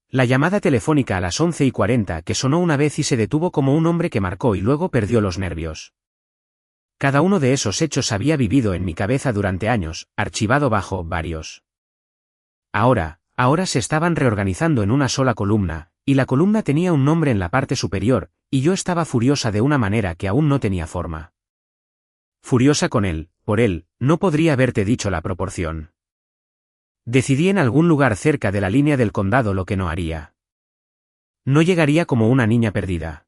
La llamada telefónica a las 11:40 que sonó una vez y se detuvo como un hombre que marcó y luego perdió los nervios. Cada uno de esos hechos había vivido en mi cabeza durante años, archivado bajo varios. Ahora se estaban reorganizando en una sola columna, y la columna tenía un nombre en la parte superior, y yo estaba furiosa de una manera que aún no tenía forma. Furiosa con él, por él, no podría haberte dicho la proporción. Decidí en algún lugar cerca de la línea del condado lo que no haría. No llegaría como una niña perdida.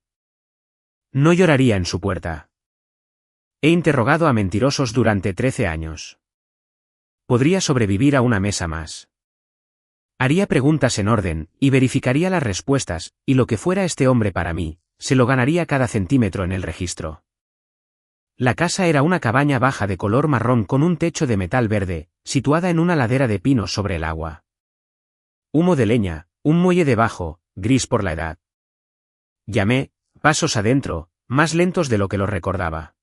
No lloraría en su puerta. He interrogado a mentirosos durante 13 años. Podría sobrevivir a una mesa más. Haría preguntas en orden, y verificaría las respuestas, y lo que fuera este hombre para mí, se lo ganaría cada centímetro en el registro. La casa era una cabaña baja de color marrón con un techo de metal verde, situada en una ladera de pinos sobre el agua. Humo de leña, un muelle debajo, gris por la edad. Llamé, pasos adentro, más lentos de lo que los recordaba.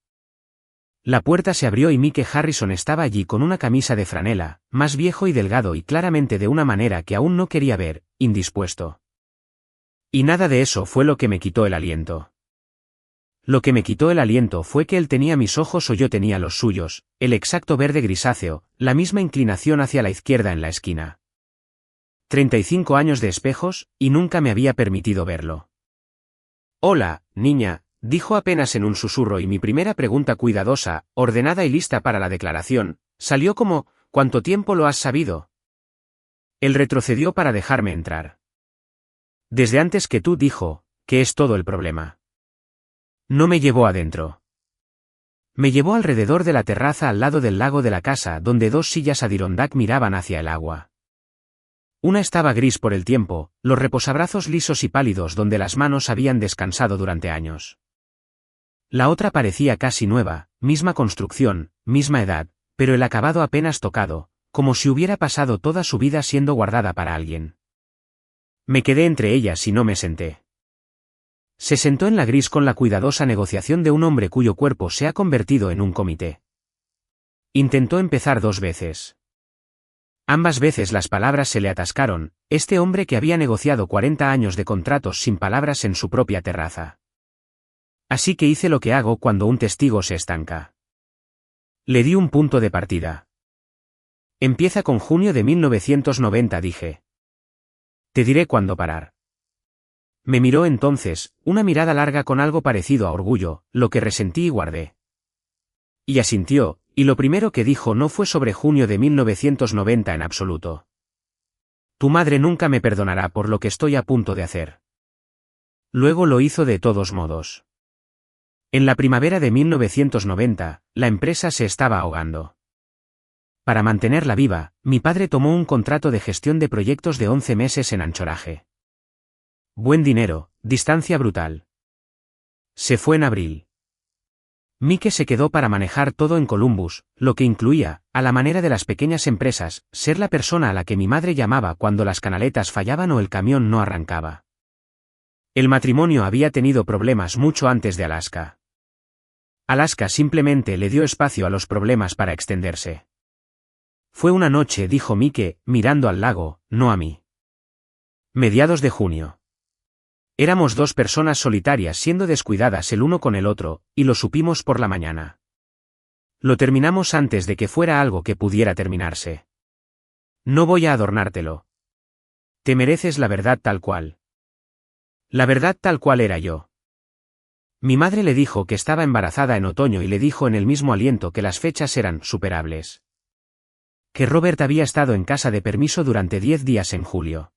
La puerta se abrió y Mike Harrison estaba allí con una camisa de franela, más viejo y delgado y claramente de una manera que aún no quería ver, indispuesto. Y nada de eso fue lo que me quitó el aliento. Lo que me quitó el aliento fue que él tenía mis ojos o yo tenía los suyos, el exacto verde grisáceo, la misma inclinación hacia la izquierda en la esquina. 35 años de espejos, y nunca me había permitido verlo. «Hola, niña», dijo apenas en un susurro y mi primera pregunta cuidadosa, ordenada y lista para la declaración, salió como, «¿Cuánto tiempo lo has sabido?» Él retrocedió para dejarme entrar. «Desde antes que tú», dijo, «que es todo el problema». No me llevó adentro. Me llevó alrededor de la terraza al lado del lago de la casa donde 2 sillas Adirondack miraban hacia el agua. Una estaba gris por el tiempo, los reposabrazos lisos y pálidos donde las manos habían descansado durante años. La otra parecía casi nueva, misma construcción, misma edad, pero el acabado apenas tocado, como si hubiera pasado toda su vida siendo guardada para alguien. Me quedé entre ellas y no me senté. Se sentó en la gris con la cuidadosa negociación de un hombre cuyo cuerpo se ha convertido en un comité. Intentó empezar 2 veces. Ambas veces las palabras se le atascaron, este hombre que había negociado 40 años de contratos sin palabras en su propia terraza. Así que hice lo que hago cuando un testigo se estanca. Le di un punto de partida. Empieza con junio de 1990, dije. Te diré cuándo parar. Me miró entonces, una mirada larga con algo parecido a orgullo, lo que resentí y guardé. Y asintió, y lo primero que dijo no fue sobre junio de 1990 en absoluto. Tu madre nunca me perdonará por lo que estoy a punto de hacer. Luego lo hizo de todos modos. En la primavera de 1990, la empresa se estaba ahogando. Para mantenerla viva, mi padre tomó un contrato de gestión de proyectos de 11 meses en Anchorage. Buen dinero, distancia brutal. Se fue en abril. Mike se quedó para manejar todo en Columbus, lo que incluía, a la manera de las pequeñas empresas, ser la persona a la que mi madre llamaba cuando las canaletas fallaban o el camión no arrancaba. El matrimonio había tenido problemas mucho antes de Alaska. Alaska simplemente le dio espacio a los problemas para extenderse. Fue una noche, dijo Mike, mirando al lago, no a mí. Mediados de junio. Éramos 2 personas solitarias siendo descuidadas el uno con el otro, y lo supimos por la mañana. Lo terminamos antes de que fuera algo que pudiera terminarse. No voy a adornártelo. Te mereces la verdad tal cual. La verdad tal cual era yo. Mi madre le dijo que estaba embarazada en otoño y le dijo en el mismo aliento que las fechas eran superables. Que Robert había estado en casa de permiso durante 10 días en julio.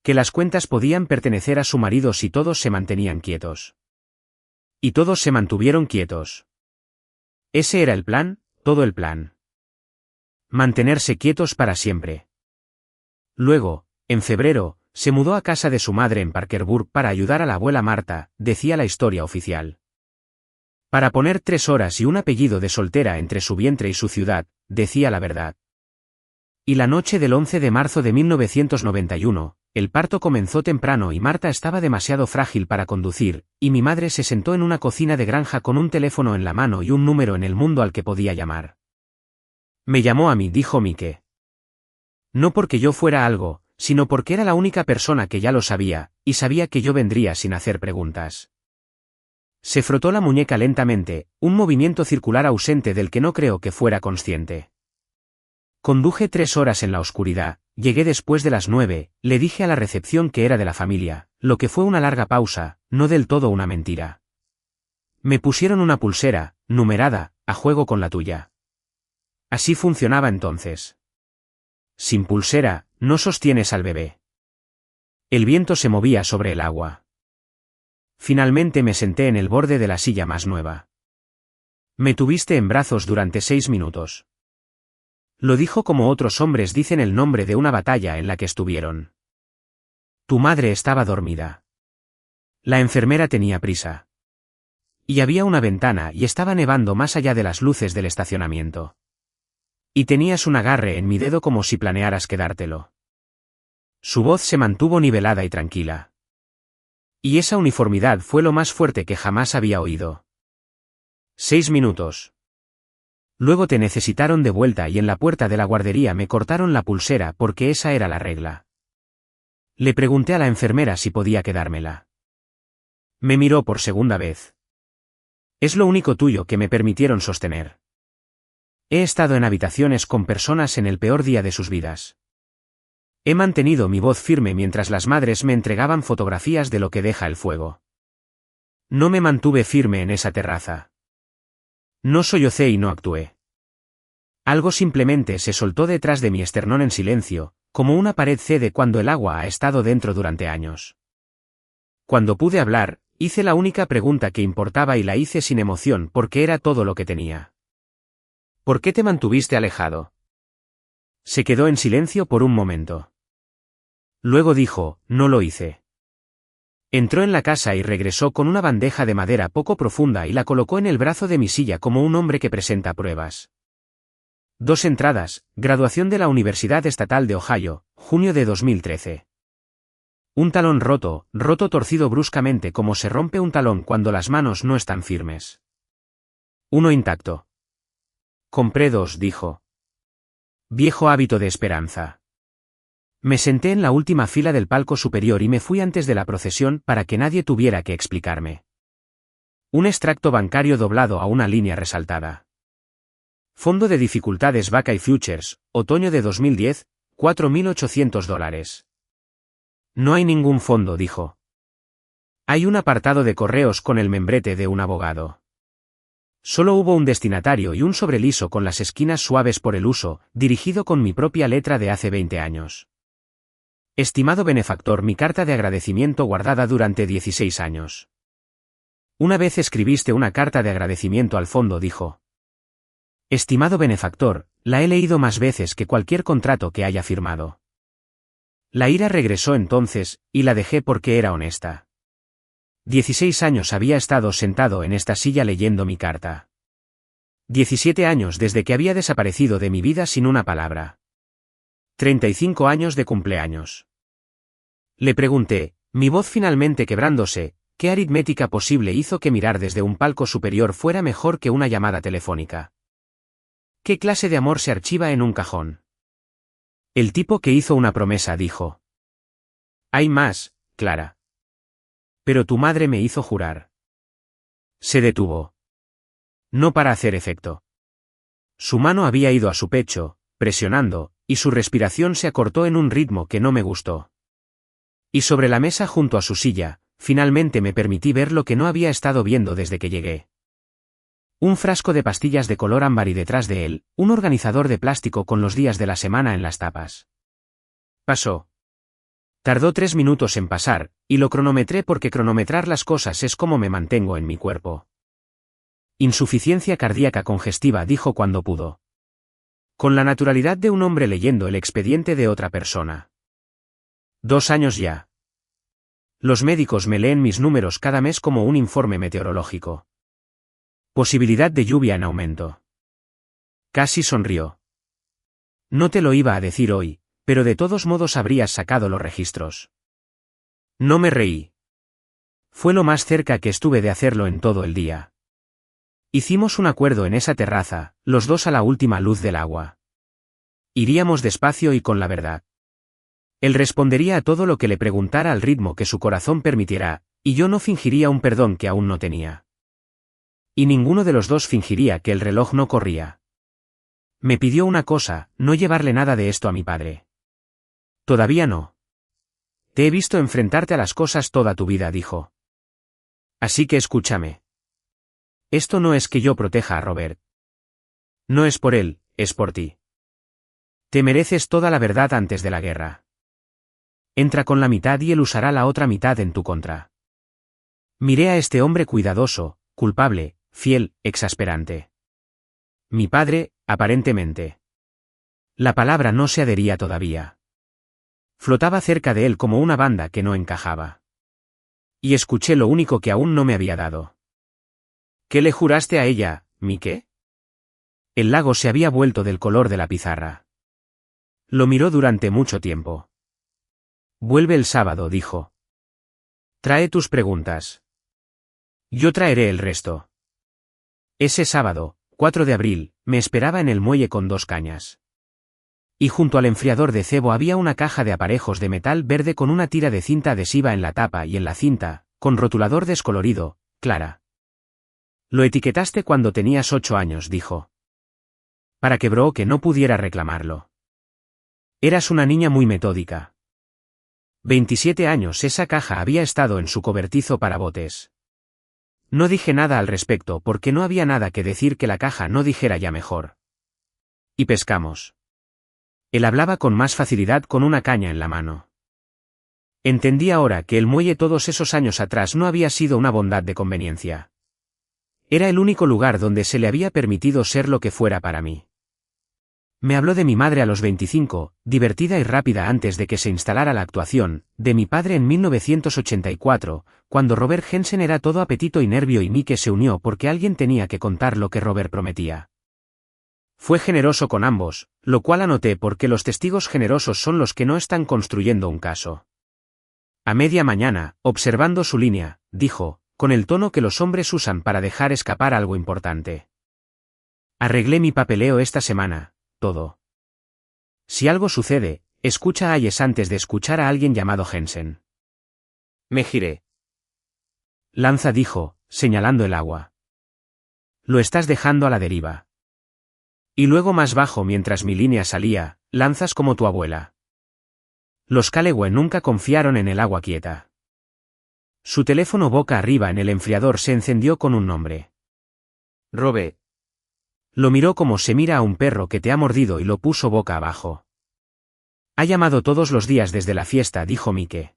Que las cuentas podían pertenecer a su marido si todos se mantenían quietos. Y todos se mantuvieron quietos. Ese era el plan, todo el plan. Mantenerse quietos para siempre. Luego, en febrero, se mudó a casa de su madre en Parkersburg para ayudar a la abuela Marta, decía la historia oficial. Para poner 3 horas y un apellido de soltera entre su vientre y su ciudad, decía la verdad. Y la noche del 11 de marzo de 1991, el parto comenzó temprano y Marta estaba demasiado frágil para conducir, y mi madre se sentó en una cocina de granja con un teléfono en la mano y un número en el mundo al que podía llamar. Me llamó a mí, dijo Mike. No porque yo fuera algo, sino porque era la única persona que ya lo sabía, y sabía que yo vendría sin hacer preguntas. Se frotó la muñeca lentamente, un movimiento circular ausente del que no creo que fuera consciente. Conduje 3 horas en la oscuridad, llegué después de las 9, le dije a la recepción que era de la familia, lo que fue una larga pausa, no del todo una mentira. Me pusieron una pulsera, numerada, a juego con la tuya. Así funcionaba entonces. Sin pulsera, no sostienes al bebé. El viento se movía sobre el agua. Finalmente me senté en el borde de la silla más nueva. Me tuviste en brazos durante 6 minutos. Lo dijo como otros hombres dicen el nombre de una batalla en la que estuvieron. Tu madre estaba dormida. La enfermera tenía prisa. Y había una ventana y estaba nevando más allá de las luces del estacionamiento. Y tenías un agarre en mi dedo como si planearas quedártelo. Su voz se mantuvo nivelada y tranquila. Y esa uniformidad fue lo más fuerte que jamás había oído. 6 minutos. Luego te necesitaron de vuelta y en la puerta de la guardería me cortaron la pulsera porque esa era la regla. Le pregunté a la enfermera si podía quedármela. Me miró por segunda vez. Es lo único tuyo que me permitieron sostener. He estado en habitaciones con personas en el peor día de sus vidas. He mantenido mi voz firme mientras las madres me entregaban fotografías de lo que deja el fuego. No me mantuve firme en esa terraza. No sollocé y no actué. Algo simplemente se soltó detrás de mi esternón en silencio, como una pared cede cuando el agua ha estado dentro durante años. Cuando pude hablar, hice la única pregunta que importaba y la hice sin emoción porque era todo lo que tenía. ¿Por qué te mantuviste alejado? Se quedó en silencio por un momento. Luego dijo, no lo hice. Entró en la casa y regresó con una bandeja de madera poco profunda y la colocó en el brazo de mi silla como un hombre que presenta pruebas. 2 entradas, graduación de la Universidad Estatal de Ohio, junio de 2013. Un talón roto, torcido bruscamente como se rompe un talón cuando las manos no están firmes. 1 intacto. Compré 2, dijo. Viejo hábito de esperanza. Me senté en la última fila del palco superior y me fui antes de la procesión para que nadie tuviera que explicarme. Un extracto bancario doblado a una línea resaltada. Fondo de dificultades Buckeye Futures, otoño de 2010, $4.800. No hay ningún fondo, dijo. Hay un apartado de correos con el membrete de un abogado. Solo hubo un destinatario y un sobreliso con las esquinas suaves por el uso, dirigido con mi propia letra de hace 20 años. Estimado benefactor, mi carta de agradecimiento guardada durante 16 años. Una vez escribiste una carta de agradecimiento al fondo, dijo. Estimado benefactor, la he leído más veces que cualquier contrato que haya firmado. La ira regresó entonces, y la dejé porque era honesta. 16 años había estado sentado en esta silla leyendo mi carta. 17 años desde que había desaparecido de mi vida sin una palabra. 35 años de cumpleaños. Le pregunté, mi voz finalmente quebrándose, ¿qué aritmética posible hizo que mirar desde un palco superior fuera mejor que una llamada telefónica? ¿Qué clase de amor se archiva en un cajón? El tipo que hizo una promesa dijo. Hay más, Clara. Pero tu madre me hizo jurar. Se detuvo. No para hacer efecto. Su mano había ido a su pecho, presionando, y su respiración se acortó en un ritmo que no me gustó. Y sobre la mesa junto a su silla, finalmente me permití ver lo que no había estado viendo desde que llegué. Un frasco de pastillas de color ámbar y detrás de él, un organizador de plástico con los días de la semana en las tapas. Pasó. Tardó 3 minutos en pasar, y lo cronometré porque cronometrar las cosas es como me mantengo en mi cuerpo. Insuficiencia cardíaca congestiva, dijo cuando pudo. Con la naturalidad de un hombre leyendo el expediente de otra persona. 2 años ya. Los médicos me leen mis números cada mes como un informe meteorológico. Posibilidad de lluvia en aumento. Casi sonrió. No te lo iba a decir hoy, pero de todos modos habrías sacado los registros. No me reí. Fue lo más cerca que estuve de hacerlo en todo el día. Hicimos un acuerdo en esa terraza, los dos a la última luz del agua. Iríamos despacio y con la verdad. Él respondería a todo lo que le preguntara al ritmo que su corazón permitiera, y yo no fingiría un perdón que aún no tenía. Y ninguno de los dos fingiría que el reloj no corría. Me pidió una cosa, no llevarle nada de esto a mi padre. Todavía no. Te he visto enfrentarte a las cosas toda tu vida, dijo. Así que escúchame. Esto no es que yo proteja a Robert. No es por él, es por ti. Te mereces toda la verdad antes de la guerra. Entra con la mitad y él usará la otra mitad en tu contra. Miré a este hombre cuidadoso, culpable, fiel, exasperante. Mi padre, aparentemente. La palabra no se adhería todavía. Flotaba cerca de él como una banda que no encajaba. Y escuché lo único que aún no me había dado. ¿Qué le juraste a ella, Mike? El lago se había vuelto del color de la pizarra. Lo miró durante mucho tiempo. Vuelve el sábado, dijo. Trae tus preguntas. Yo traeré el resto. Ese sábado, 4 de abril, me esperaba en el muelle con 2 cañas. Y junto al enfriador de cebo había una caja de aparejos de metal verde con una tira de cinta adhesiva en la tapa y en la cinta, con rotulador descolorido, clara. Lo etiquetaste cuando tenías 8 años, dijo. Para que Brooke no pudiera reclamarlo. Eras una niña muy metódica. 27 años esa caja había estado en su cobertizo para botes. No dije nada al respecto porque no había nada que decir que la caja no dijera ya mejor. Y pescamos. Él hablaba con más facilidad con una caña en la mano. Entendí ahora que el muelle todos esos años atrás no había sido una bondad de conveniencia. Era el único lugar donde se le había permitido ser lo que fuera para mí. Me habló de mi madre a los 25, divertida y rápida antes de que se instalara la actuación, de mi padre en 1984, cuando Robert Jensen era todo apetito y nervio y Mike se unió porque alguien tenía que contar lo que Robert prometía. Fue generoso con ambos, lo cual anoté porque los testigos generosos son los que no están construyendo un caso. A media mañana, observando su línea, dijo, con el tono que los hombres usan para dejar escapar algo importante. Arreglé mi papeleo esta semana. Todo. Si algo sucede, escucha a Hayes antes de escuchar a alguien llamado Jensen. Me giré. Lanza, dijo, señalando el agua. Lo estás dejando a la deriva. Y luego más bajo mientras mi línea salía, lanzas como tu abuela. Los Callaway nunca confiaron en el agua quieta. Su teléfono boca arriba en el enfriador se encendió con un nombre. Robe. Lo miró como se mira a un perro que te ha mordido y lo puso boca abajo. Ha llamado todos los días desde la fiesta, dijo Mike.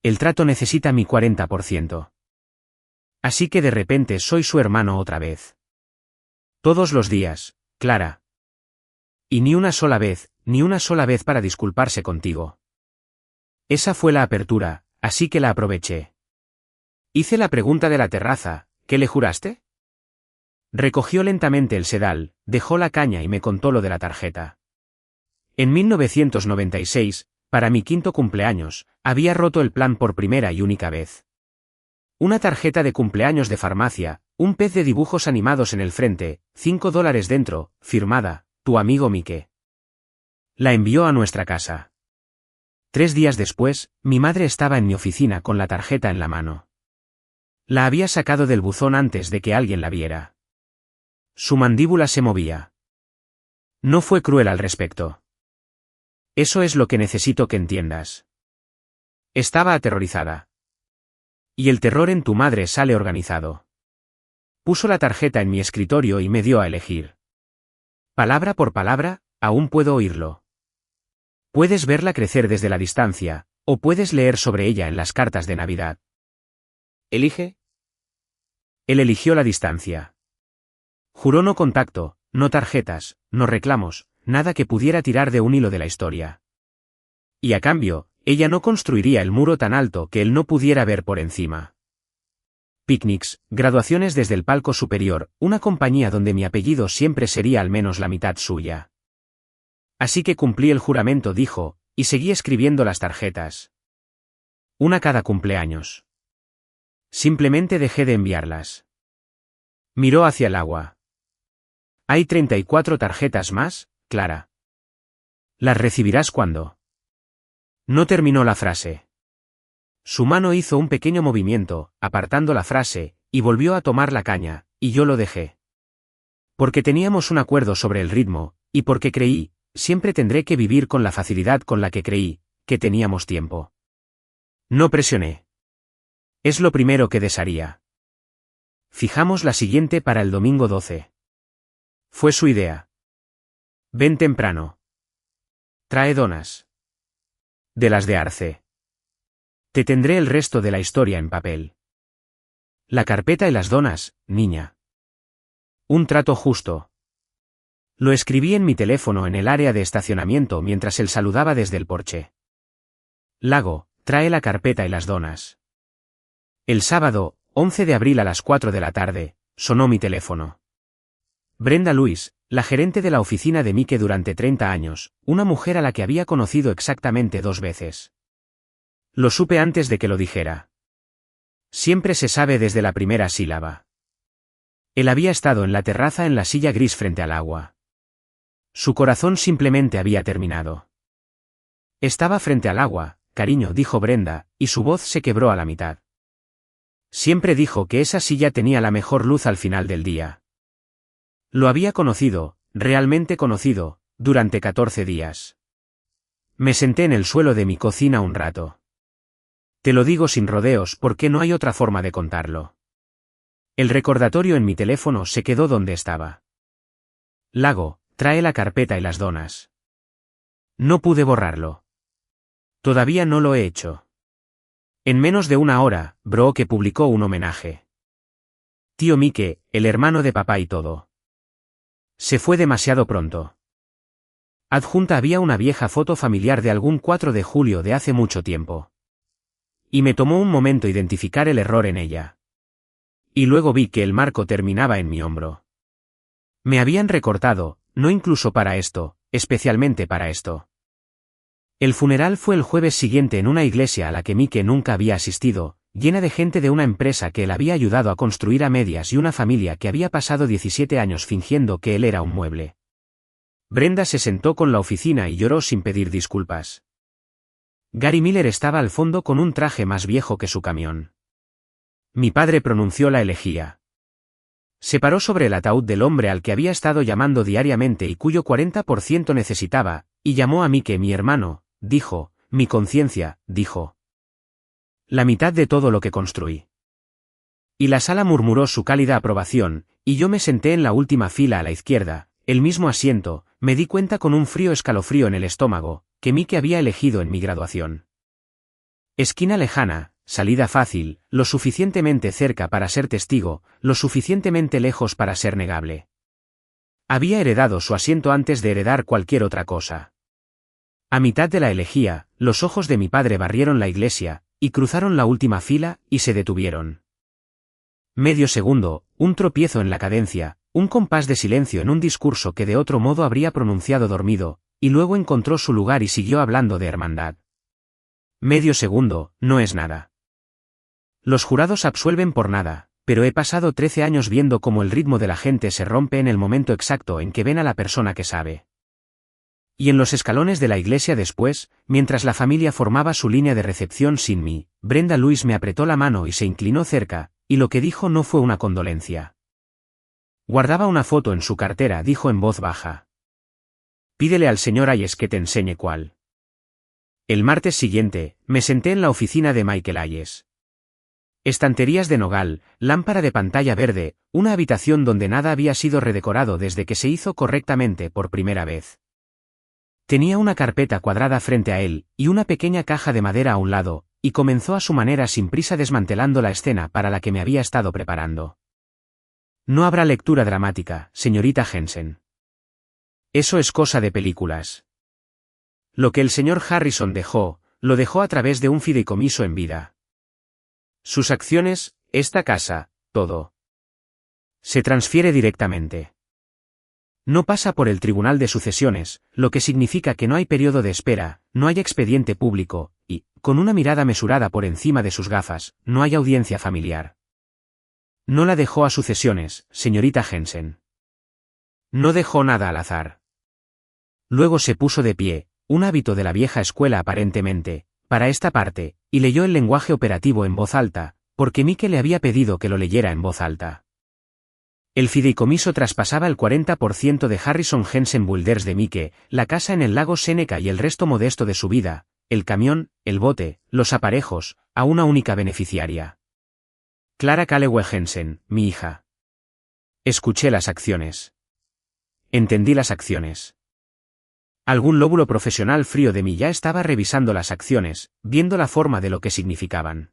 El trato necesita mi 40%. Así que de repente soy su hermano otra vez. Todos los días, Clara. Y ni una sola vez para disculparse contigo. Esa fue la apertura, así que la aproveché. Hice la pregunta de la terraza, ¿qué le juraste? Recogió lentamente el sedal, dejó la caña y me contó lo de la tarjeta. En 1996, para mi 5º cumpleaños, había roto el plan por primera y única vez. Una tarjeta de cumpleaños de farmacia, un pez de dibujos animados en el frente, $5 dentro, firmada, tu amigo Mike. La envió a nuestra casa. 3 días después, mi madre estaba en mi oficina con la tarjeta en la mano. La había sacado del buzón antes de que alguien la viera. Su mandíbula se movía. No fue cruel al respecto. Eso es lo que necesito que entiendas. Estaba aterrorizada. Y el terror en tu madre sale organizado. Puso la tarjeta en mi escritorio y me dio a elegir. Palabra por palabra, aún puedo oírlo. Puedes verla crecer desde la distancia, O puedes leer sobre ella en las cartas de Navidad. Elige. Él eligió la distancia. Juró no contacto, no tarjetas, no reclamos, nada que pudiera tirar de un hilo de la historia. Y a cambio, ella no construiría el muro tan alto que él no pudiera ver por encima. Picnics, graduaciones desde el palco superior, una compañía donde mi apellido siempre sería al menos la mitad suya. Así que cumplí el juramento, dijo, y seguí escribiendo las tarjetas. Una cada cumpleaños. Simplemente dejé de enviarlas. Miró hacia el agua. Hay 34 tarjetas más, Clara. ¿Las recibirás cuándo? No terminó la frase. Su mano hizo un pequeño movimiento, apartando la frase, y volvió a tomar la caña, y yo lo dejé. Porque teníamos un acuerdo sobre el ritmo, y porque creí, siempre tendré que vivir con la facilidad con la que creí, que teníamos tiempo. No presioné. Es lo primero que desearía. Fijamos la siguiente para el domingo 12. Fue su idea. Ven temprano. Trae donas. De las de arce. Te tendré el resto de la historia en papel. La carpeta y las donas, niña. Un trato justo. Lo escribí en mi teléfono en el área de estacionamiento mientras él saludaba desde el porche. Lago, trae la carpeta y las donas. El sábado, 11 de abril a las 4 de la tarde, sonó mi teléfono. Brenda Lewis, la gerente de la oficina de Mike durante 30 años, una mujer a la que había conocido exactamente 2 veces. Lo supe antes de que lo dijera. Siempre se sabe desde la primera sílaba. Él había estado en la terraza en la silla gris frente al agua. Su corazón simplemente había terminado. Estaba frente al agua, cariño, dijo Brenda, y su voz se quebró a la mitad. Siempre dijo que esa silla tenía la mejor luz al final del día. Lo había conocido, realmente conocido, durante 14 días. Me senté en el suelo de mi cocina un rato. Te lo digo sin rodeos porque no hay otra forma de contarlo. El recordatorio en mi teléfono se quedó donde estaba. Lago, trae la carpeta y las donas. No pude borrarlo. Todavía no lo he hecho. En menos de una hora, Brooke publicó un homenaje. Tío Mike, el hermano de papá y todo. Se fue demasiado pronto. Adjunta había una vieja foto familiar de algún 4 de julio de hace mucho tiempo. Y me tomó un momento identificar el error en ella. Y luego vi que el marco terminaba en mi hombro. Me habían recortado, no incluso para esto, especialmente para esto. El funeral fue el jueves siguiente en una iglesia a la que Mike nunca había asistido, llena de gente de una empresa que él había ayudado a construir a medias y una familia que había pasado 17 años fingiendo que él era un mueble. Brenda se sentó con la oficina y lloró sin pedir disculpas. Gary Miller estaba al fondo con un traje más viejo que su camión. Mi padre pronunció la elegía. Se paró sobre el ataúd del hombre al que había estado llamando diariamente y cuyo 40% necesitaba, y llamó a Mike mi hermano, dijo, mi conciencia, dijo. La mitad de todo lo que construí. Y la sala murmuró su cálida aprobación, y yo me senté en la última fila a la izquierda, el mismo asiento, me di cuenta con un frío escalofrío en el estómago, que Mike había elegido en mi graduación. Esquina lejana, salida fácil, lo suficientemente cerca para ser testigo, lo suficientemente lejos para ser negable. Había heredado su asiento antes de heredar cualquier otra cosa. A mitad de la elegía, los ojos de mi padre barrieron la iglesia, y cruzaron la última fila, y se detuvieron. Medio segundo, un tropiezo en la cadencia, un compás de silencio en un discurso que de otro modo habría pronunciado dormido, y luego encontró su lugar y siguió hablando de hermandad. Medio segundo, no es nada. Los jurados absuelven por nada, pero he pasado 13 años viendo cómo el ritmo de la gente se rompe en el momento exacto en que ven a la persona que sabe. Y en los escalones de la iglesia después, mientras la familia formaba su línea de recepción sin mí, Brenda Lewis me apretó la mano y se inclinó cerca, y lo que dijo no fue una condolencia. Guardaba una foto en su cartera, dijo en voz baja. Pídele al señor Ayes que te enseñe cuál. El martes siguiente, me senté en la oficina de Michael Ayes. Estanterías de nogal, lámpara de pantalla verde, una habitación donde nada había sido redecorado desde que se hizo correctamente por primera vez. Tenía una carpeta cuadrada frente a él, y una pequeña caja de madera a un lado, y comenzó a su manera sin prisa desmantelando la escena para la que me había estado preparando. No habrá lectura dramática, señorita Jensen. Eso es cosa de películas. Lo que el señor Harrison dejó, lo dejó a través de un fideicomiso en vida. Sus acciones, esta casa, todo. Se transfiere directamente. No pasa por el Tribunal de Sucesiones, lo que significa que no hay periodo de espera, no hay expediente público, y, con una mirada mesurada por encima de sus gafas, no hay audiencia familiar. No la dejó a sucesiones, señorita Jensen. No dejó nada al azar. Luego se puso de pie, un hábito de la vieja escuela aparentemente, para esta parte, y leyó el lenguaje operativo en voz alta, porque Mike le había pedido que lo leyera en voz alta. El fideicomiso traspasaba el 40% de Harrison Jensen Builders de Mike, la casa en el lago Seneca y el resto modesto de su vida, el camión, el bote, los aparejos, a una única beneficiaria. Clara Calloway Jensen, mi hija. Escuché las acciones. Entendí las acciones. Algún lóbulo profesional frío de mí ya estaba revisando las acciones, viendo la forma de lo que significaban.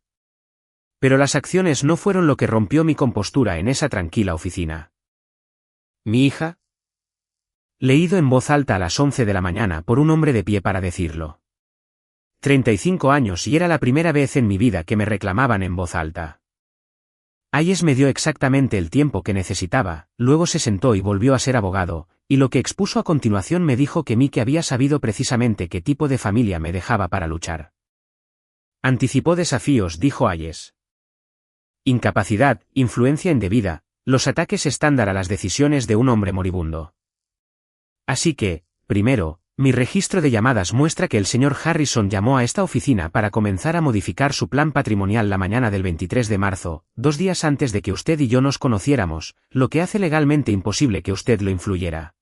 Pero las acciones no fueron lo que rompió mi compostura en esa tranquila oficina. ¿Mi hija? Leído en voz alta a las 11 de la mañana por un hombre de pie para decirlo. 35 años y era la primera vez en mi vida que me reclamaban en voz alta. Hayes me dio exactamente el tiempo que necesitaba, luego se sentó y volvió a ser abogado, y lo que expuso a continuación me dijo que Mike había sabido precisamente qué tipo de familia me dejaba para luchar. Anticipó desafíos, dijo Hayes. Incapacidad, influencia indebida, los ataques estándar a las decisiones de un hombre moribundo. Así que, primero, mi registro de llamadas muestra que el señor Harrison llamó a esta oficina para comenzar a modificar su plan patrimonial la mañana del 23 de marzo, 2 días antes de que usted y yo nos conociéramos, lo que hace legalmente imposible que usted lo influyera.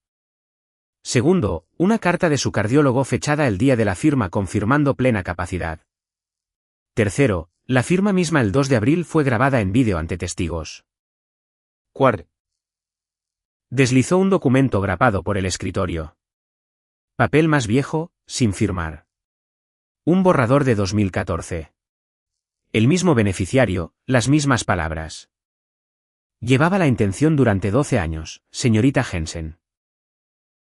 Segundo, una carta de su cardiólogo fechada el día de la firma confirmando plena capacidad. Tercero, la firma misma el 2 de abril fue grabada en vídeo ante testigos. Cuarto. Deslizó un documento grapado por el escritorio. Papel más viejo, sin firmar. Un borrador de 2014. El mismo beneficiario, las mismas palabras. Llevaba la intención durante 12 años, señorita Jensen.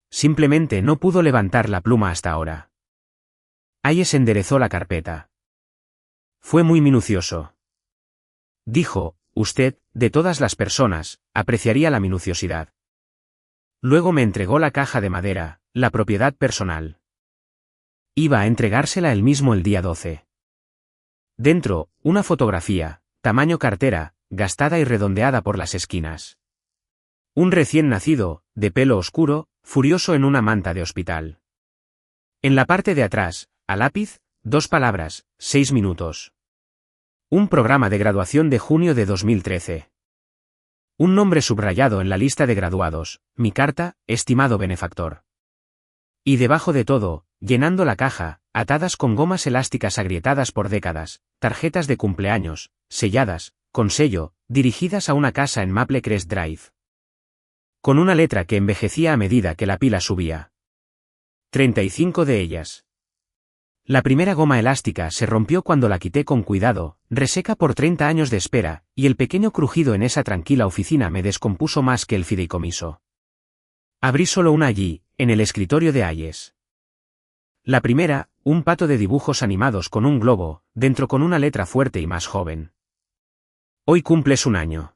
Simplemente no pudo levantar la pluma hasta ahora. Hayes enderezó la carpeta. Fue muy minucioso. Dijo, usted, de todas las personas, apreciaría la minuciosidad. Luego me entregó la caja de madera, la propiedad personal. Iba a entregársela él mismo el día 12. Dentro, una fotografía, tamaño cartera, gastada y redondeada por las esquinas. Un recién nacido, de pelo oscuro, furioso en una manta de hospital. En la parte de atrás, a lápiz, 2 palabras, 6 minutos. Un programa de graduación de junio de 2013. Un nombre subrayado en la lista de graduados, mi carta, estimado benefactor. Y debajo de todo, llenando la caja, atadas con gomas elásticas agrietadas por décadas, tarjetas de cumpleaños, selladas, con sello, dirigidas a una casa en Maple Crest Drive. Con una letra que envejecía a medida que la pila subía. 35 de ellas. La primera goma elástica se rompió cuando la quité con cuidado, reseca por 30 años de espera, y el pequeño crujido en esa tranquila oficina me descompuso más que el fideicomiso. Abrí solo una allí, en el escritorio de Hayes. La primera, un pato de dibujos animados con un globo, dentro con una letra fuerte y más joven. Hoy cumples 1 año.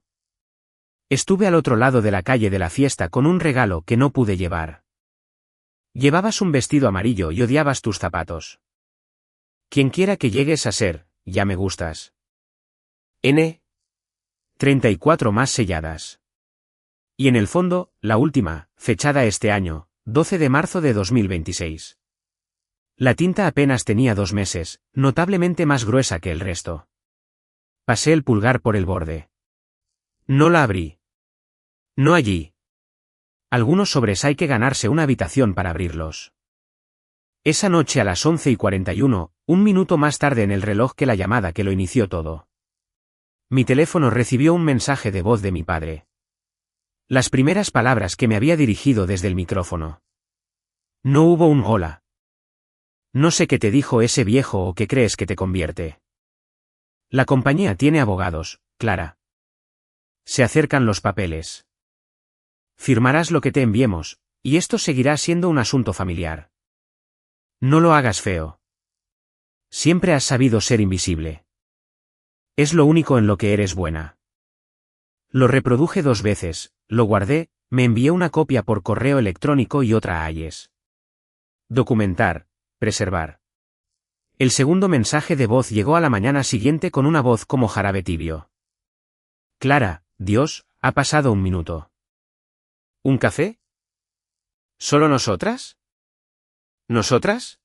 Estuve al otro lado de la calle de la fiesta con un regalo que no pude llevar. Llevabas un vestido amarillo y odiabas tus zapatos. Quienquiera que llegues a ser, ya me gustas. N. 34 más selladas. Y en el fondo, la última, fechada este año, 12 de marzo de 2026. La tinta apenas tenía 2 meses, notablemente más gruesa que el resto. Pasé el pulgar por el borde. No la abrí. No allí. Algunos sobres hay que ganarse una habitación para abrirlos. Esa noche a las 11:41, 1 minuto más tarde en el reloj que la llamada que lo inició todo. Mi teléfono recibió un mensaje de voz de mi padre. Las primeras palabras que me había dirigido desde el micrófono. No hubo un hola, No sé qué te dijo ese viejo o qué crees que te convierte. La compañía tiene abogados, Clara. Se acercan los papeles. Firmarás lo que te enviemos, y esto seguirá siendo un asunto familiar. No lo hagas feo. Siempre has sabido ser invisible. Es lo único en lo que eres buena. Lo reproduje 2 veces, lo guardé, me envié una copia por correo electrónico y otra a Ayes. Documentar, preservar. El segundo mensaje de voz llegó a la mañana siguiente con una voz como jarabe tibio. Clara, Dios, ha pasado 1 minuto. ¿Un café? ¿Solo nosotras? ¿Nosotras?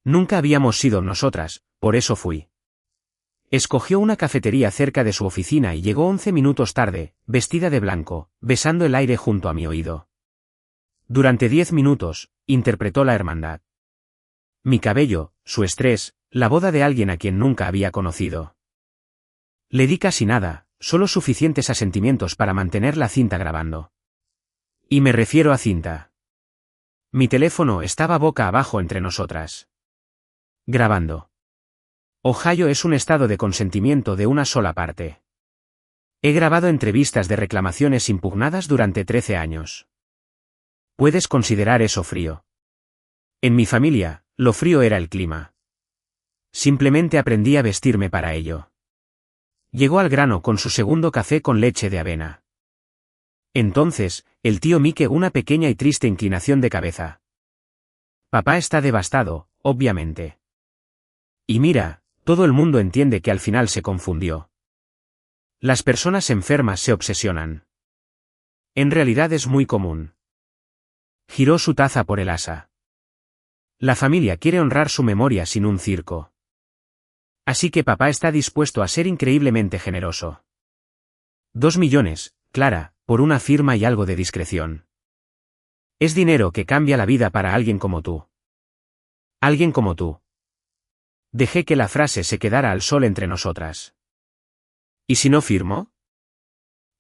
Nunca habíamos sido nosotras, por eso fui. Escogió una cafetería cerca de su oficina y llegó 11 minutos tarde, vestida de blanco, besando el aire junto a mi oído. Durante 10 minutos, interpretó la hermandad. Mi cabello, su estrés, la boda de alguien a quien nunca había conocido. Le di casi nada, solo suficientes asentimientos para mantener la cinta grabando. Y me refiero a cinta. Mi teléfono estaba boca abajo entre nosotras. Grabando. Ohio es un estado de consentimiento de una sola parte. He grabado entrevistas de reclamaciones impugnadas durante 13 años. ¿Puedes considerar eso frío? En mi familia, lo frío era el clima. Simplemente aprendí a vestirme para ello. Llegó al grano con su segundo café con leche de avena. Entonces, el tío Mike una pequeña y triste inclinación de cabeza. Papá está devastado, obviamente. Y mira, todo el mundo entiende que al final se confundió. Las personas enfermas se obsesionan. En realidad es muy común. Giró su taza por el asa. La familia quiere honrar su memoria sin un circo. Así que papá está dispuesto a ser increíblemente generoso. 2 millones, Clara, por una firma y algo de discreción. Es dinero que cambia la vida para alguien como tú. Alguien como tú. Dejé que la frase se quedara al sol entre nosotras. ¿Y si no firmo?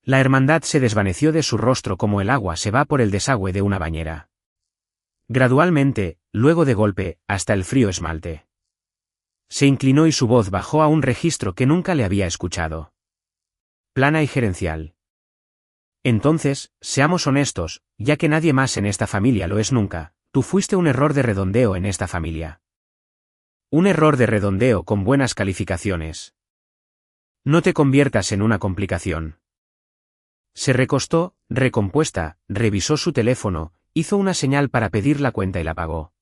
La hermandad se desvaneció de su rostro como el agua se va por el desagüe de una bañera. Gradualmente, luego de golpe, hasta el frío esmalte. Se inclinó y su voz bajó a un registro que nunca le había escuchado. Plana y gerencial. Entonces, seamos honestos, ya que nadie más en esta familia lo es nunca, tú fuiste un error de redondeo en esta familia. Un error de redondeo con buenas calificaciones. No te conviertas en una complicación. Se recostó, recompuesta, revisó su teléfono, hizo una señal para pedir la cuenta y la pagó.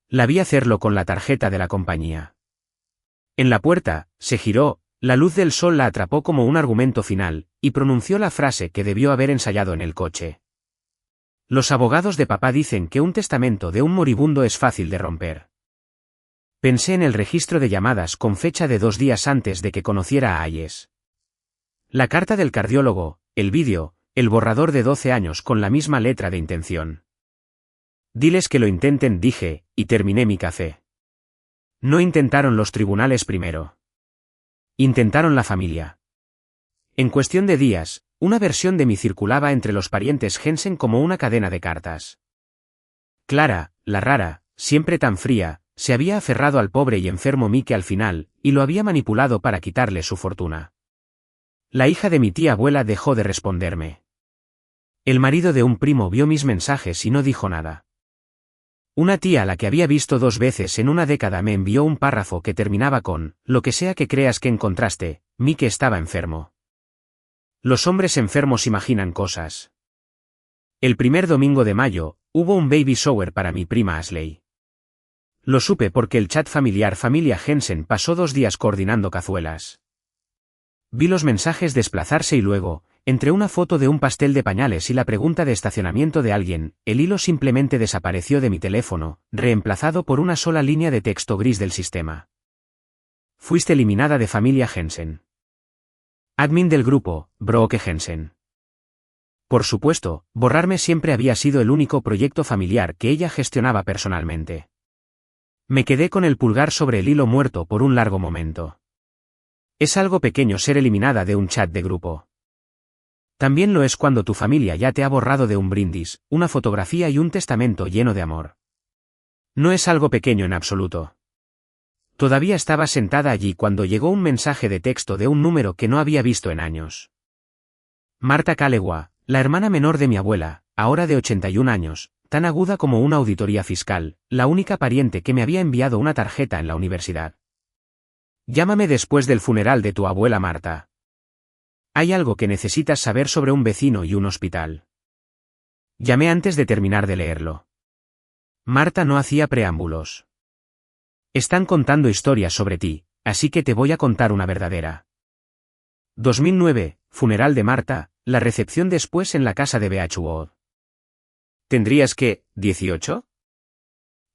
La vi hacerlo con la tarjeta de la compañía. En la puerta, se giró, la luz del sol la atrapó como un argumento final, y pronunció la frase que debió haber ensayado en el coche. Los abogados de papá dicen que un testamento de un moribundo es fácil de romper. Pensé en el registro de llamadas con fecha de 2 días antes de que conociera a Ayes. La carta del cardiólogo, el vídeo, el borrador de 12 años con la misma letra de intención. Diles que lo intenten, dije, y terminé mi café. No intentaron los tribunales primero. Intentaron la familia. En cuestión de días, una versión de mí circulaba entre los parientes Jensen como una cadena de cartas. Clara, la rara, siempre tan fría, se había aferrado al pobre y enfermo Mike al final, y lo había manipulado para quitarle su fortuna. La hija de mi tía abuela dejó de responderme. El marido de un primo vio mis mensajes y no dijo nada. Una tía a la que había visto 2 veces en una década me envió un párrafo que terminaba con, lo que sea que creas que encontraste, Mike estaba enfermo. Los hombres enfermos imaginan cosas. El primer domingo de mayo, hubo un baby shower para mi prima Ashley. Lo supe porque el chat familiar Familia Jensen pasó 2 días coordinando cazuelas. Vi los mensajes desplazarse y luego, entre una foto de un pastel de pañales y la pregunta de estacionamiento de alguien, el hilo simplemente desapareció de mi teléfono, reemplazado por una sola línea de texto gris del sistema. Fuiste eliminada de Familia Jensen. Admin del grupo, Brooke Jensen. Por supuesto, borrarme siempre había sido el único proyecto familiar que ella gestionaba personalmente. Me quedé con el pulgar sobre el hilo muerto por un largo momento. Es algo pequeño ser eliminada de un chat de grupo. También lo es cuando tu familia ya te ha borrado de un brindis, una fotografía y un testamento lleno de amor. No es algo pequeño en absoluto. Todavía estaba sentada allí cuando llegó un mensaje de texto de un número que no había visto en años. Marta Calewa, la hermana menor de mi abuela, ahora de 81 años, tan aguda como una auditoría fiscal, la única pariente que me había enviado una tarjeta en la universidad. Llámame después del funeral de tu abuela Marta. Hay algo que necesitas saber sobre un vecino y un hospital. Llamé antes de terminar de leerlo. Marta no hacía preámbulos. Están contando historias sobre ti, así que te voy a contar una verdadera. 2009, funeral de Marta, la recepción después en la casa de Beachwood. ¿Tendrías que, 18?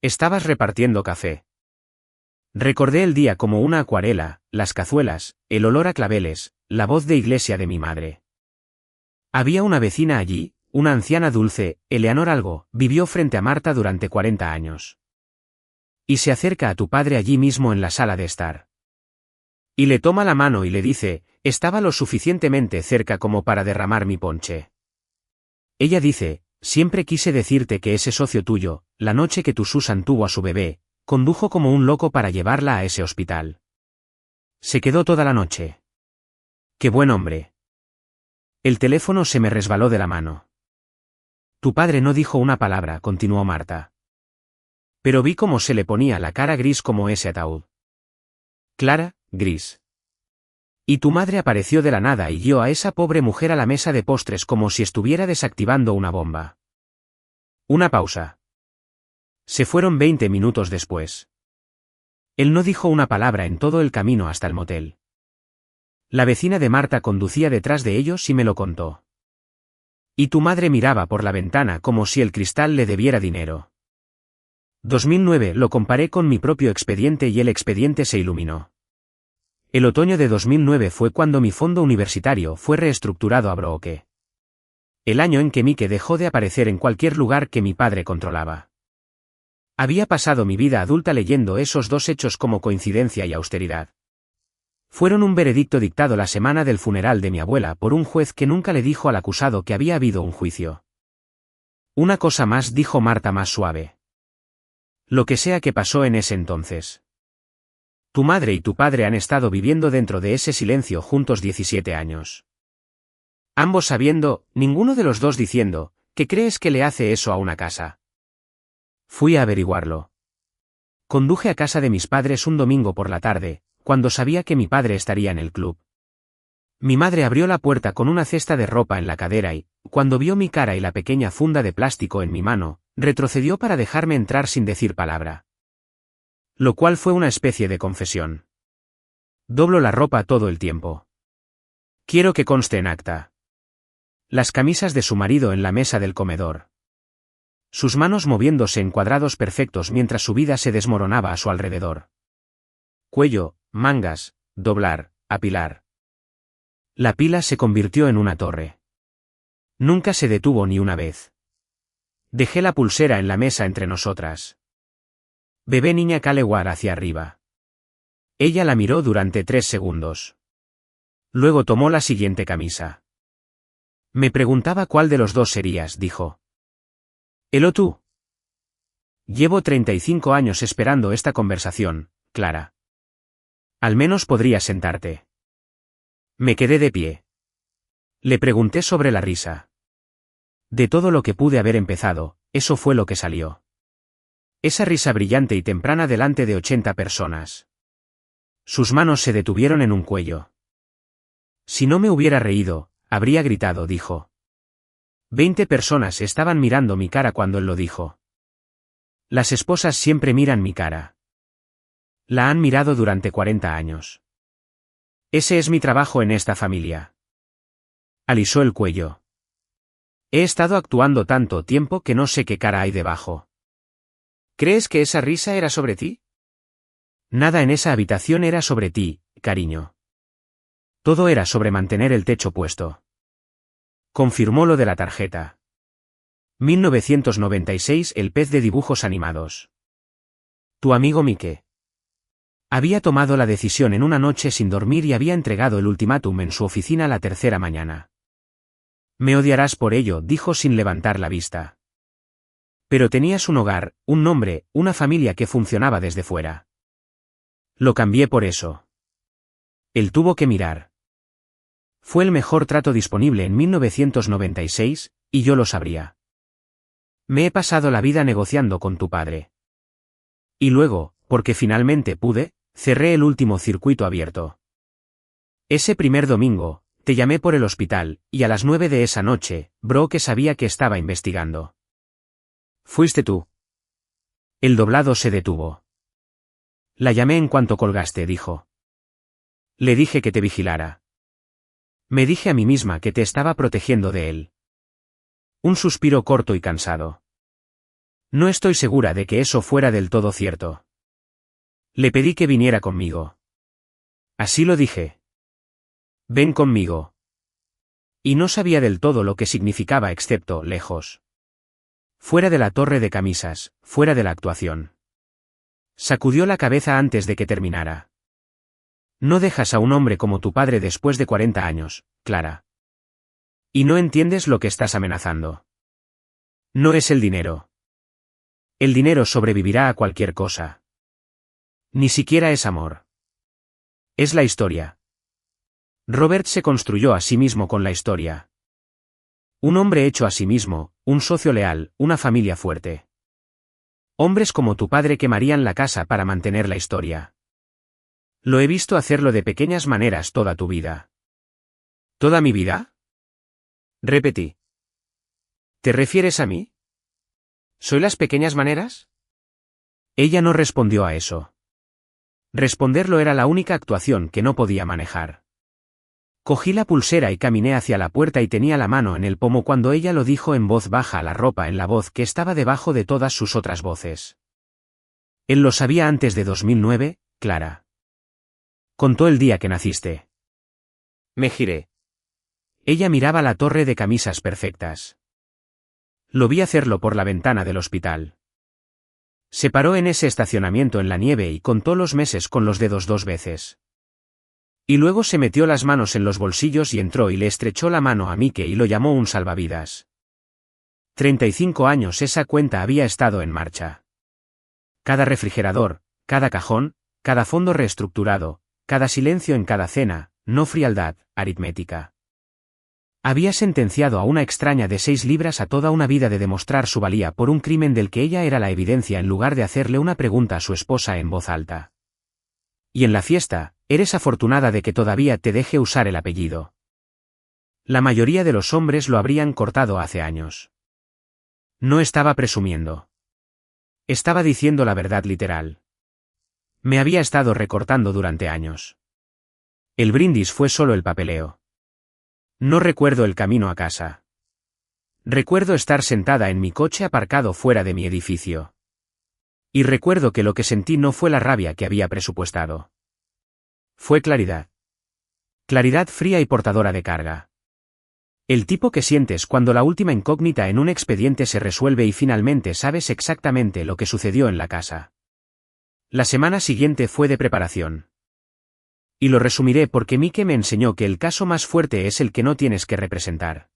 Estabas repartiendo café. Recordé el día como una acuarela, las cazuelas, el olor a claveles, la voz de iglesia de mi madre. Había una vecina allí, una anciana dulce, Eleanor Algo, vivió frente a Marta durante 40 años. Y se acerca a tu padre allí mismo en la sala de estar. Y le toma la mano y le dice, estaba lo suficientemente cerca como para derramar mi ponche. Ella dice, siempre quise decirte que ese socio tuyo, la noche que tu Susan tuvo a su bebé, condujo como un loco para llevarla a ese hospital. Se quedó toda la noche. ¡Qué buen hombre! El teléfono se me resbaló de la mano. Tu padre no dijo una palabra, continuó Marta. Pero vi cómo se le ponía la cara gris como ese ataúd. Clara, gris. Y tu madre apareció de la nada y guió a esa pobre mujer a la mesa de postres como si estuviera desactivando una bomba. Una pausa. Se fueron 20 minutos después. Él no dijo una palabra en todo el camino hasta el motel. La vecina de Marta conducía detrás de ellos y me lo contó. Y tu madre miraba por la ventana como si el cristal le debiera dinero. 2009 lo comparé con mi propio expediente y el expediente se iluminó. El otoño de 2009 fue cuando mi fondo universitario fue reestructurado a Brooke. El año en que Mike dejó de aparecer en cualquier lugar que mi padre controlaba. Había pasado mi vida adulta leyendo esos dos hechos como coincidencia y austeridad. Fueron un veredicto dictado la semana del funeral de mi abuela por un juez que nunca le dijo al acusado que había habido un juicio. Una cosa más, dijo Marta más suave. Lo que sea que pasó en ese entonces. Tu madre y tu padre han estado viviendo dentro de ese silencio juntos 17 años. Ambos sabiendo, ninguno de los dos diciendo, ¿qué crees que le hace eso a una casa? Fui a averiguarlo. Conduje a casa de mis padres un domingo por la tarde, cuando sabía que mi padre estaría en el club. Mi madre abrió la puerta con una cesta de ropa en la cadera y, cuando vio mi cara y la pequeña funda de plástico en mi mano, retrocedió para dejarme entrar sin decir palabra. Lo cual fue una especie de confesión. Doblo la ropa todo el tiempo. Quiero que conste en acta. Las camisas de su marido en la mesa del comedor. Sus manos moviéndose en cuadrados perfectos mientras su vida se desmoronaba a su alrededor. Cuello, mangas, doblar, apilar. La pila se convirtió en una torre. Nunca se detuvo ni una vez. Dejé la pulsera en la mesa entre nosotras. Bebé niña Calewar hacia arriba. Ella la miró durante 3 segundos. Luego tomó la siguiente camisa. Me preguntaba cuál de los dos serías, dijo. ¿Él o tú? Llevo 35 años esperando esta conversación, Clara. Al menos podrías sentarte. Me quedé de pie. Le pregunté sobre la risa. De todo lo que pude haber empezado, eso fue lo que salió. Esa risa brillante y temprana delante de 80 personas. Sus manos se detuvieron en un cuello. Si no me hubiera reído, habría gritado, dijo. 20 personas estaban mirando mi cara cuando él lo dijo. Las esposas siempre miran mi cara. La han mirado durante 40 años. Ese es mi trabajo en esta familia. Alisó el cuello. He estado actuando tanto tiempo que no sé qué cara hay debajo. ¿Crees que esa risa era sobre ti? Nada en esa habitación era sobre ti, cariño. Todo era sobre mantener el techo puesto. Confirmó lo de la tarjeta. 1996 El pez de dibujos animados. Tu amigo Mike. Había tomado la decisión en una noche sin dormir y había entregado el ultimátum en su oficina la tercera mañana. Me odiarás por ello, dijo sin levantar la vista. Pero tenías un hogar, un nombre, una familia que funcionaba desde fuera. Lo cambié por eso. Él tuvo que mirar. Fue el mejor trato disponible en 1996, y yo lo sabría. Me he pasado la vida negociando con tu padre. Y luego, porque finalmente pude, cerré el último circuito abierto. Ese primer domingo, te llamé por el hospital, y a las 9 de esa noche, Brooke sabía que estaba investigando. Fuiste tú. El doblado se detuvo. La llamé en cuanto colgaste, dijo. Le dije que te vigilara. Me dije a mí misma que te estaba protegiendo de él. Un suspiro corto y cansado. No estoy segura de que eso fuera del todo cierto. Le pedí que viniera conmigo. Así lo dije. Ven conmigo. Y no sabía del todo lo que significaba excepto lejos. Fuera de la torre de camisas, fuera de la actuación. Sacudió la cabeza antes de que terminara. No dejas a un hombre como tu padre después de 40 años, Clara. Y no entiendes lo que estás amenazando. No es el dinero. El dinero sobrevivirá a cualquier cosa. Ni siquiera es amor. Es la historia. Robert se construyó a sí mismo con la historia. Un hombre hecho a sí mismo, un socio leal, una familia fuerte. Hombres como tu padre quemarían la casa para mantener la historia. Lo he visto hacerlo de pequeñas maneras toda tu vida. ¿Toda mi vida? Repetí. ¿Te refieres a mí? ¿Soy las pequeñas maneras? Ella no respondió a eso. Responderlo era la única actuación que no podía manejar. Cogí la pulsera y caminé hacia la puerta y tenía la mano en el pomo cuando ella lo dijo en voz baja, la ropa en la voz que estaba debajo de todas sus otras voces. Él lo sabía antes de 2009, Clara. Contó el día que naciste. Me giré. Ella miraba la torre de camisas perfectas. Lo vi hacerlo por la ventana del hospital. Se paró en ese estacionamiento en la nieve y contó los meses con los dedos 2 veces. Y luego se metió las manos en los bolsillos y entró y le estrechó la mano a Mike y lo llamó un salvavidas. 35 años esa cuenta había estado en marcha. Cada refrigerador, cada cajón, cada fondo reestructurado, cada silencio en cada cena, no frialdad, aritmética. Había sentenciado a una extraña de 6 libras a toda una vida de demostrar su valía por un crimen del que ella era la evidencia en lugar de hacerle una pregunta a su esposa en voz alta. Y en la fiesta, eres afortunada de que todavía te deje usar el apellido. La mayoría de los hombres lo habrían cortado hace años. No estaba presumiendo. Estaba diciendo la verdad literal. Me había estado recortando durante años. El brindis fue solo el papeleo. No recuerdo el camino a casa. Recuerdo estar sentada en mi coche aparcado fuera de mi edificio. Y recuerdo que lo que sentí no fue la rabia que había presupuestado. Fue claridad. Claridad fría y portadora de carga. El tipo que sientes cuando la última incógnita en un expediente se resuelve y finalmente sabes exactamente lo que sucedió en la casa. La semana siguiente fue de preparación. Y lo resumiré porque Mike me enseñó que el caso más fuerte es el que no tienes que representar.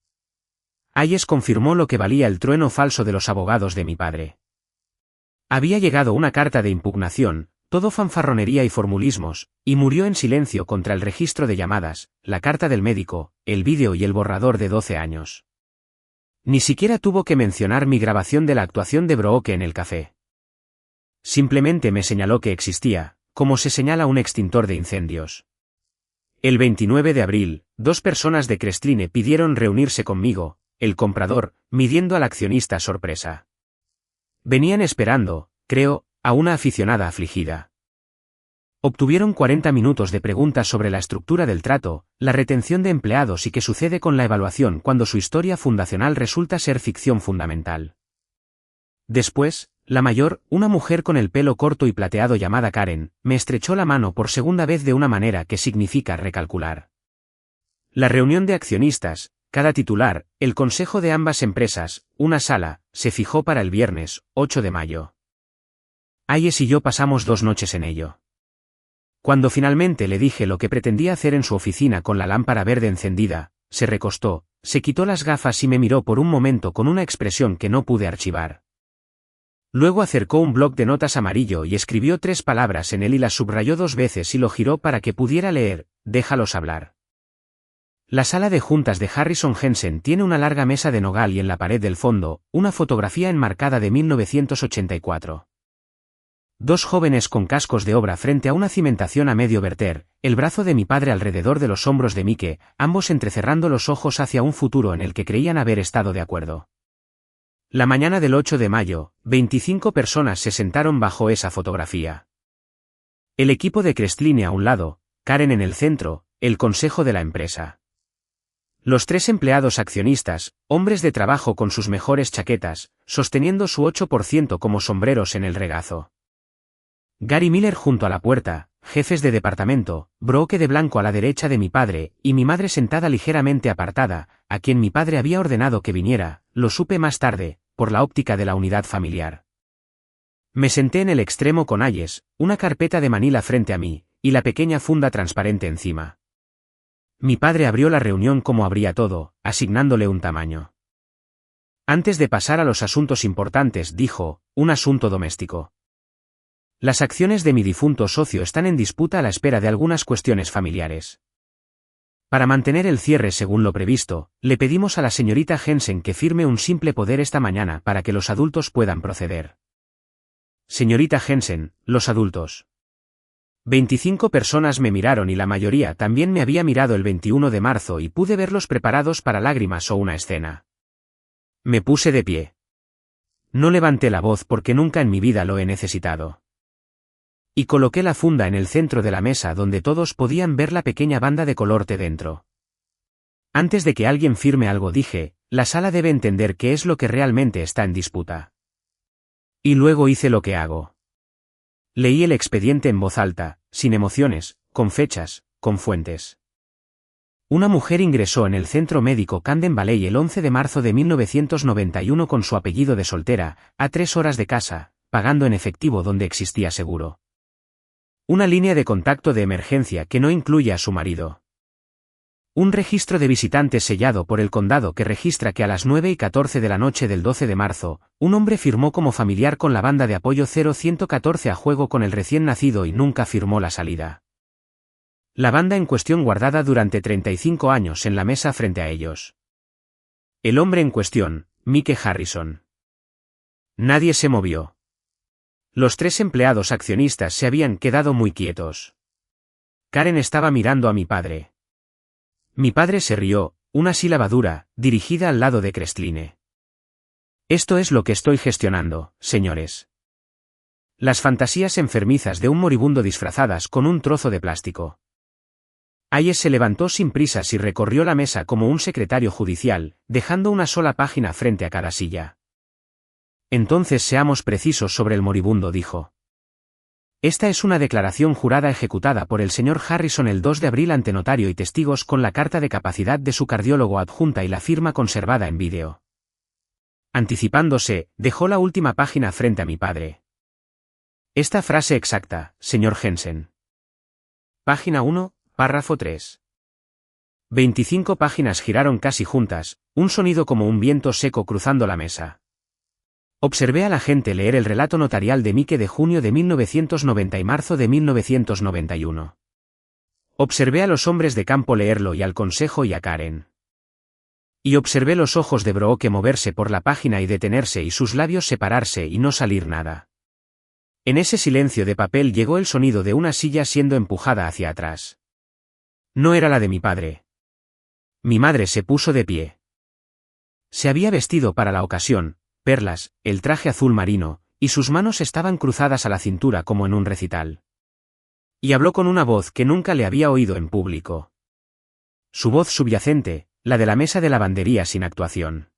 Hayes confirmó lo que valía el trueno falso de los abogados de mi padre. Había llegado una carta de impugnación, todo fanfarronería y formulismos, y murió en silencio contra el registro de llamadas, la carta del médico, el vídeo y el borrador de 12 años. Ni siquiera tuvo que mencionar mi grabación de la actuación de Brooke en el café. Simplemente me señaló que existía, como se señala un extintor de incendios. El 29 de abril, 2 personas de Crestline pidieron reunirse conmigo, el comprador, midiendo al accionista sorpresa. Venían esperando, creo, a una aficionada afligida. Obtuvieron 40 minutos de preguntas sobre la estructura del trato, la retención de empleados y qué sucede con la evaluación cuando su historia fundacional resulta ser ficción fundamental. Después, la mayor, una mujer con el pelo corto y plateado llamada Karen, me estrechó la mano por segunda vez de una manera que significa recalcular. La reunión de accionistas, cada titular, el consejo de ambas empresas, una sala, se fijó para el viernes, 8 de mayo. Hayes y yo pasamos 2 noches en ello. Cuando finalmente le dije lo que pretendía hacer en su oficina con la lámpara verde encendida, se recostó, se quitó las gafas y me miró por un momento con una expresión que no pude archivar. Luego acercó un bloc de notas amarillo y escribió 3 palabras en él y las subrayó 2 veces y lo giró para que pudiera leer: déjalos hablar. La sala de juntas de Harrison Jensen tiene una larga mesa de nogal y en la pared del fondo, una fotografía enmarcada de 1984. 2 jóvenes con cascos de obra frente a una cimentación a medio verter, el brazo de mi padre alrededor de los hombros de Mike, ambos entrecerrando los ojos hacia un futuro en el que creían haber estado de acuerdo. La mañana del 8 de mayo, 25 personas se sentaron bajo esa fotografía. El equipo de Crestline a un lado, Karen en el centro, el consejo de la empresa. Los 3 empleados accionistas, hombres de trabajo con sus mejores chaquetas, sosteniendo su 8% como sombreros en el regazo. Gary Miller junto a la puerta, jefes de departamento, Brooke de blanco a la derecha de mi padre, y mi madre sentada ligeramente apartada, a quien mi padre había ordenado que viniera, lo supe más tarde, por la óptica de la unidad familiar. Me senté en el extremo con Ayes, una carpeta de Manila frente a mí, y la pequeña funda transparente encima. Mi padre abrió la reunión como abría todo, asignándole un tamaño. Antes de pasar a los asuntos importantes, dijo: un asunto doméstico. Las acciones de mi difunto socio están en disputa a la espera de algunas cuestiones familiares. Para mantener el cierre según lo previsto, le pedimos a la señorita Jensen que firme un simple poder esta mañana para que los adultos puedan proceder. Señorita Jensen, los adultos. 25 personas me miraron y la mayoría también me había mirado el 21 de marzo y pude verlos preparados para lágrimas o una escena. Me puse de pie. No levanté la voz porque nunca en mi vida lo he necesitado. Y coloqué la funda en el centro de la mesa donde todos podían ver la pequeña banda de color té dentro. Antes de que alguien firme algo dije: la sala debe entender qué es lo que realmente está en disputa. Y luego hice lo que hago. Leí el expediente en voz alta, sin emociones, con fechas, con fuentes. Una mujer ingresó en el centro médico Camden Valley el 11 de marzo de 1991 con su apellido de soltera, a 3 horas de casa, pagando en efectivo donde existía seguro. Una línea de contacto de emergencia que no incluye a su marido. Un registro de visitantes sellado por el condado que registra que a las 9:14 de la noche del 12 de marzo, un hombre firmó como familiar con la banda de apoyo 0114 a juego con el recién nacido y nunca firmó la salida. La banda en cuestión guardada durante 35 años en la mesa frente a ellos. El hombre en cuestión, Mike Harrison. Nadie se movió. Los 3 empleados accionistas se habían quedado muy quietos. Karen estaba mirando a mi padre. Mi padre se rió, una sílaba dura, dirigida al lado de Crestline. Esto es lo que estoy gestionando, señores. Las fantasías enfermizas de un moribundo disfrazadas con un trozo de plástico. Ayes se levantó sin prisas y recorrió la mesa como un secretario judicial, dejando una sola página frente a cada silla. Entonces seamos precisos sobre el moribundo, dijo. Esta es una declaración jurada ejecutada por el señor Harrison el 2 de abril ante notario y testigos con la carta de capacidad de su cardiólogo adjunta y la firma conservada en vídeo. Anticipándose, dejó la última página frente a mi padre. Esta frase exacta, señor Jensen. Página 1, párrafo 3. 25 páginas giraron casi juntas, un sonido como un viento seco cruzando la mesa. Observé a la gente leer el relato notarial de Mike de junio de 1990 y marzo de 1991. Observé a los hombres de campo leerlo y al consejo y a Karen. Y observé los ojos de Brooke moverse por la página y detenerse y sus labios separarse y no salir nada. En ese silencio de papel llegó el sonido de una silla siendo empujada hacia atrás. No era la de mi padre. Mi madre se puso de pie. Se había vestido para la ocasión, perlas, el traje azul marino, y sus manos estaban cruzadas a la cintura como en un recital. Y habló con una voz que nunca le había oído en público. Su voz subyacente, la de la mesa de lavandería sin actuación.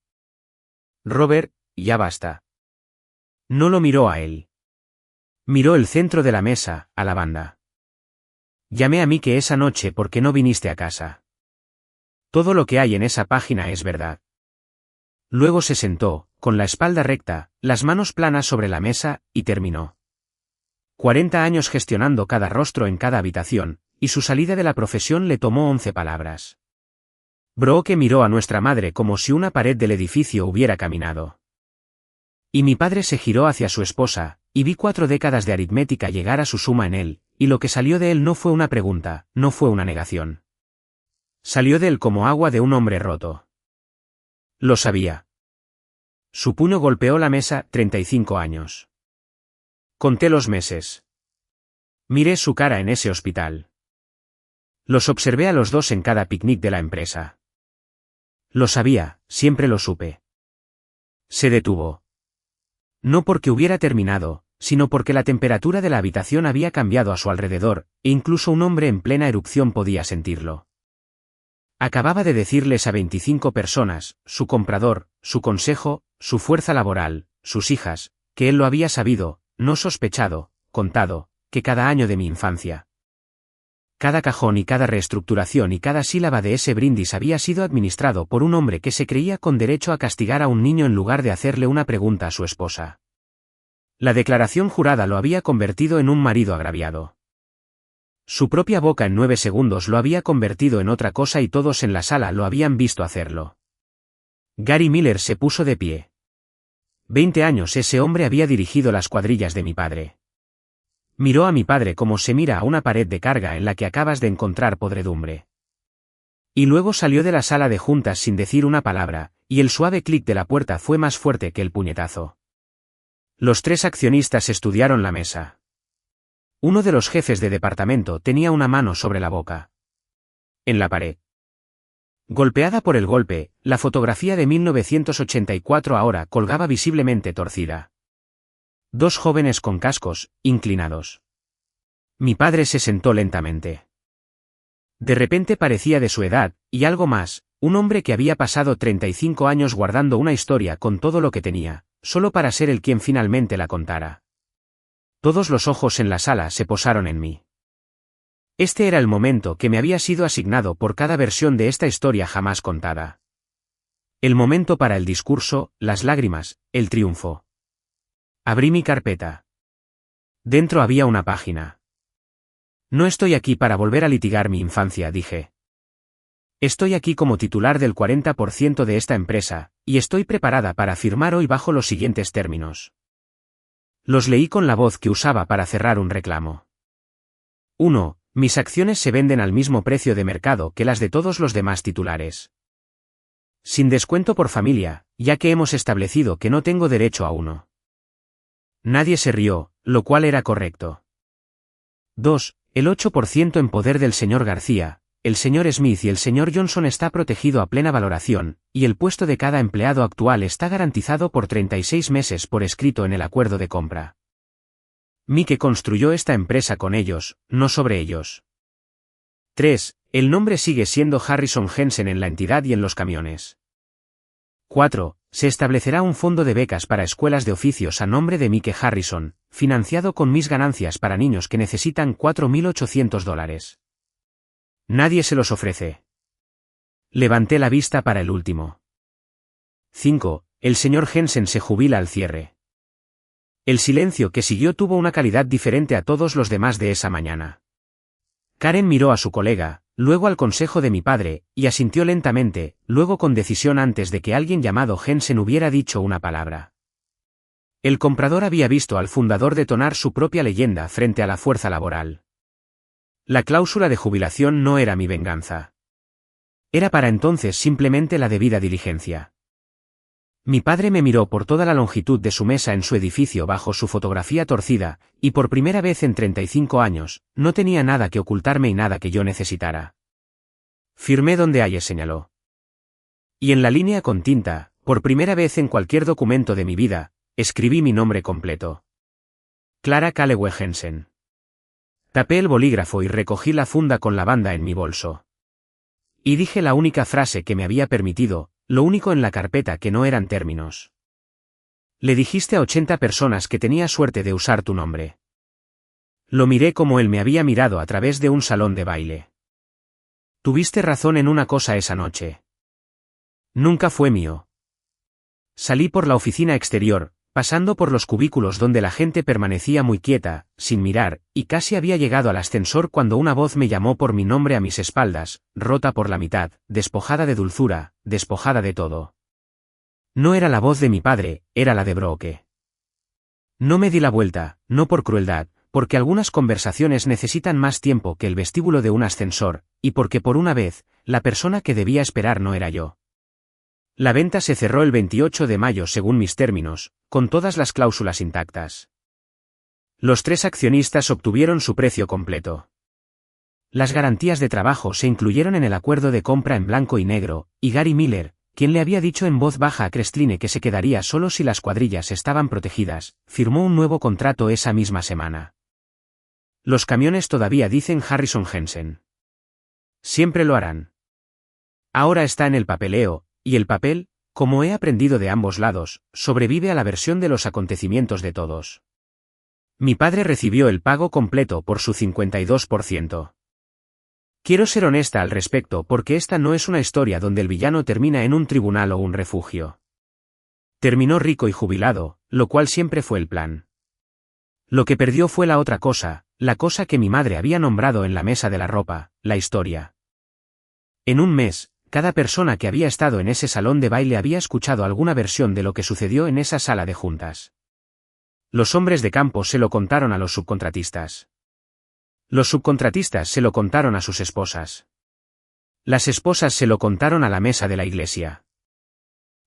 Robert, ya basta. No lo miró a él. Miró el centro de la mesa, a la banda. Llamé a Mike esa noche porque no viniste a casa. Todo lo que hay en esa página es verdad. Luego se sentó, con la espalda recta, las manos planas sobre la mesa, y terminó. 40 años gestionando cada rostro en cada habitación, y su salida de la profesión le tomó 11 palabras. Brooke miró a nuestra madre como si una pared del edificio hubiera caminado. Y mi padre se giró hacia su esposa, y vi 4 décadas de aritmética llegar a su suma en él, y lo que salió de él no fue una pregunta, no fue una negación. Salió de él como agua de un hombre roto. Lo sabía. Su puño golpeó la mesa, 35 años. Conté los meses. Miré su cara en ese hospital. Los observé a los dos en cada picnic de la empresa. Lo sabía, siempre lo supe. Se detuvo. No porque hubiera terminado, sino porque la temperatura de la habitación había cambiado a su alrededor, e incluso un hombre en plena erupción podía sentirlo. Acababa de decirles a 25 personas, su comprador, su consejo, su fuerza laboral, sus hijas, que él lo había sabido, no sospechado, contado, que cada año de mi infancia. Cada cajón y cada reestructuración y cada sílaba de ese brindis había sido administrado por un hombre que se creía con derecho a castigar a un niño en lugar de hacerle una pregunta a su esposa. La declaración jurada lo había convertido en un marido agraviado. Su propia boca en 9 segundos lo había convertido en otra cosa y todos en la sala lo habían visto hacerlo. Gary Miller se puso de pie. 20 años ese hombre había dirigido las cuadrillas de mi padre. Miró a mi padre como se mira a una pared de carga en la que acabas de encontrar podredumbre. Y luego salió de la sala de juntas sin decir una palabra, y el suave clic de la puerta fue más fuerte que el puñetazo. Los 3 accionistas estudiaron la mesa. Uno de los jefes de departamento tenía una mano sobre la boca. En la pared. Golpeada por el golpe, la fotografía de 1984 ahora colgaba visiblemente torcida. 2 jóvenes con cascos, inclinados. Mi padre se sentó lentamente. De repente parecía de su edad, y algo más, un hombre que había pasado 35 años guardando una historia con todo lo que tenía, solo para ser el quien finalmente la contara. Todos los ojos en la sala se posaron en mí. Este era el momento que me había sido asignado por cada versión de esta historia jamás contada. El momento para el discurso, las lágrimas, el triunfo. Abrí mi carpeta. Dentro había una página. No estoy aquí para volver a litigar mi infancia, dije. Estoy aquí como titular del 40% de esta empresa, y estoy preparada para firmar hoy bajo los siguientes términos. Los leí con la voz que usaba para cerrar un reclamo. 1. Mis acciones se venden al mismo precio de mercado que las de todos los demás titulares. Sin descuento por familia, ya que hemos establecido que no tengo derecho a uno. Nadie se rió, lo cual era correcto. 2. El 8% en poder del señor García, el señor Smith y el señor Johnson está protegido a plena valoración, y el puesto de cada empleado actual está garantizado por 36 meses por escrito en el acuerdo de compra. Mike construyó esta empresa con ellos, no sobre ellos. 3. El nombre sigue siendo Harrison Jensen en la entidad y en los camiones. 4. Se establecerá un fondo de becas para escuelas de oficios a nombre de Mike Harrison, financiado con mis ganancias para niños que necesitan $4.800. Nadie se los ofrece. Levanté la vista para el último. 5. El señor Jensen se jubila al cierre. El silencio que siguió tuvo una calidad diferente a todos los demás de esa mañana. Karen miró a su colega, luego al consejo de mi padre, y asintió lentamente, luego con decisión antes de que alguien llamado Jensen hubiera dicho una palabra. El comprador había visto al fundador detonar su propia leyenda frente a la fuerza laboral. La cláusula de jubilación no era mi venganza. Era para entonces simplemente la debida diligencia. Mi padre me miró por toda la longitud de su mesa en su edificio bajo su fotografía torcida, y por primera vez en 35 años, no tenía nada que ocultarme y nada que yo necesitara. Firmé donde Hayes señaló. Y en la línea con tinta, por primera vez en cualquier documento de mi vida, escribí mi nombre completo. Clara Calleway Jensen. Tapé el bolígrafo y recogí la funda con la banda en mi bolso. Y dije la única frase que me había permitido, lo único en la carpeta que no eran términos. Le dijiste a 80 personas que tenía suerte de usar tu nombre. Lo miré como él me había mirado a través de un salón de baile. Tuviste razón en una cosa esa noche. Nunca fue mío. Salí por la oficina exterior, pasando por los cubículos donde la gente permanecía muy quieta, sin mirar, y casi había llegado al ascensor cuando una voz me llamó por mi nombre a mis espaldas, rota por la mitad, despojada de dulzura, despojada de todo. No era la voz de mi padre, era la de Brooke. No me di la vuelta, no por crueldad, porque algunas conversaciones necesitan más tiempo que el vestíbulo de un ascensor, y porque por una vez, la persona que debía esperar no era yo. La venta se cerró el 28 de mayo según mis términos, con todas las cláusulas intactas. Los 3 accionistas obtuvieron su precio completo. Las garantías de trabajo se incluyeron en el acuerdo de compra en blanco y negro, y Gary Miller, quien le había dicho en voz baja a Crestline que se quedaría solo si las cuadrillas estaban protegidas, firmó un nuevo contrato esa misma semana. Los camiones todavía dicen Harrison Jensen. Siempre lo harán. Ahora está en el papeleo, y el papel, como he aprendido de ambos lados, sobrevive a la versión de los acontecimientos de todos. Mi padre recibió el pago completo por su 52%. Quiero ser honesta al respecto porque esta no es una historia donde el villano termina en un tribunal o un refugio. Terminó rico y jubilado, lo cual siempre fue el plan. Lo que perdió fue la otra cosa, la cosa que mi madre había nombrado en la mesa de la ropa, la historia. En un mes, cada persona que había estado en ese salón de baile había escuchado alguna versión de lo que sucedió en esa sala de juntas. Los hombres de campo se lo contaron a los subcontratistas. Los subcontratistas se lo contaron a sus esposas. Las esposas se lo contaron a la mesa de la iglesia.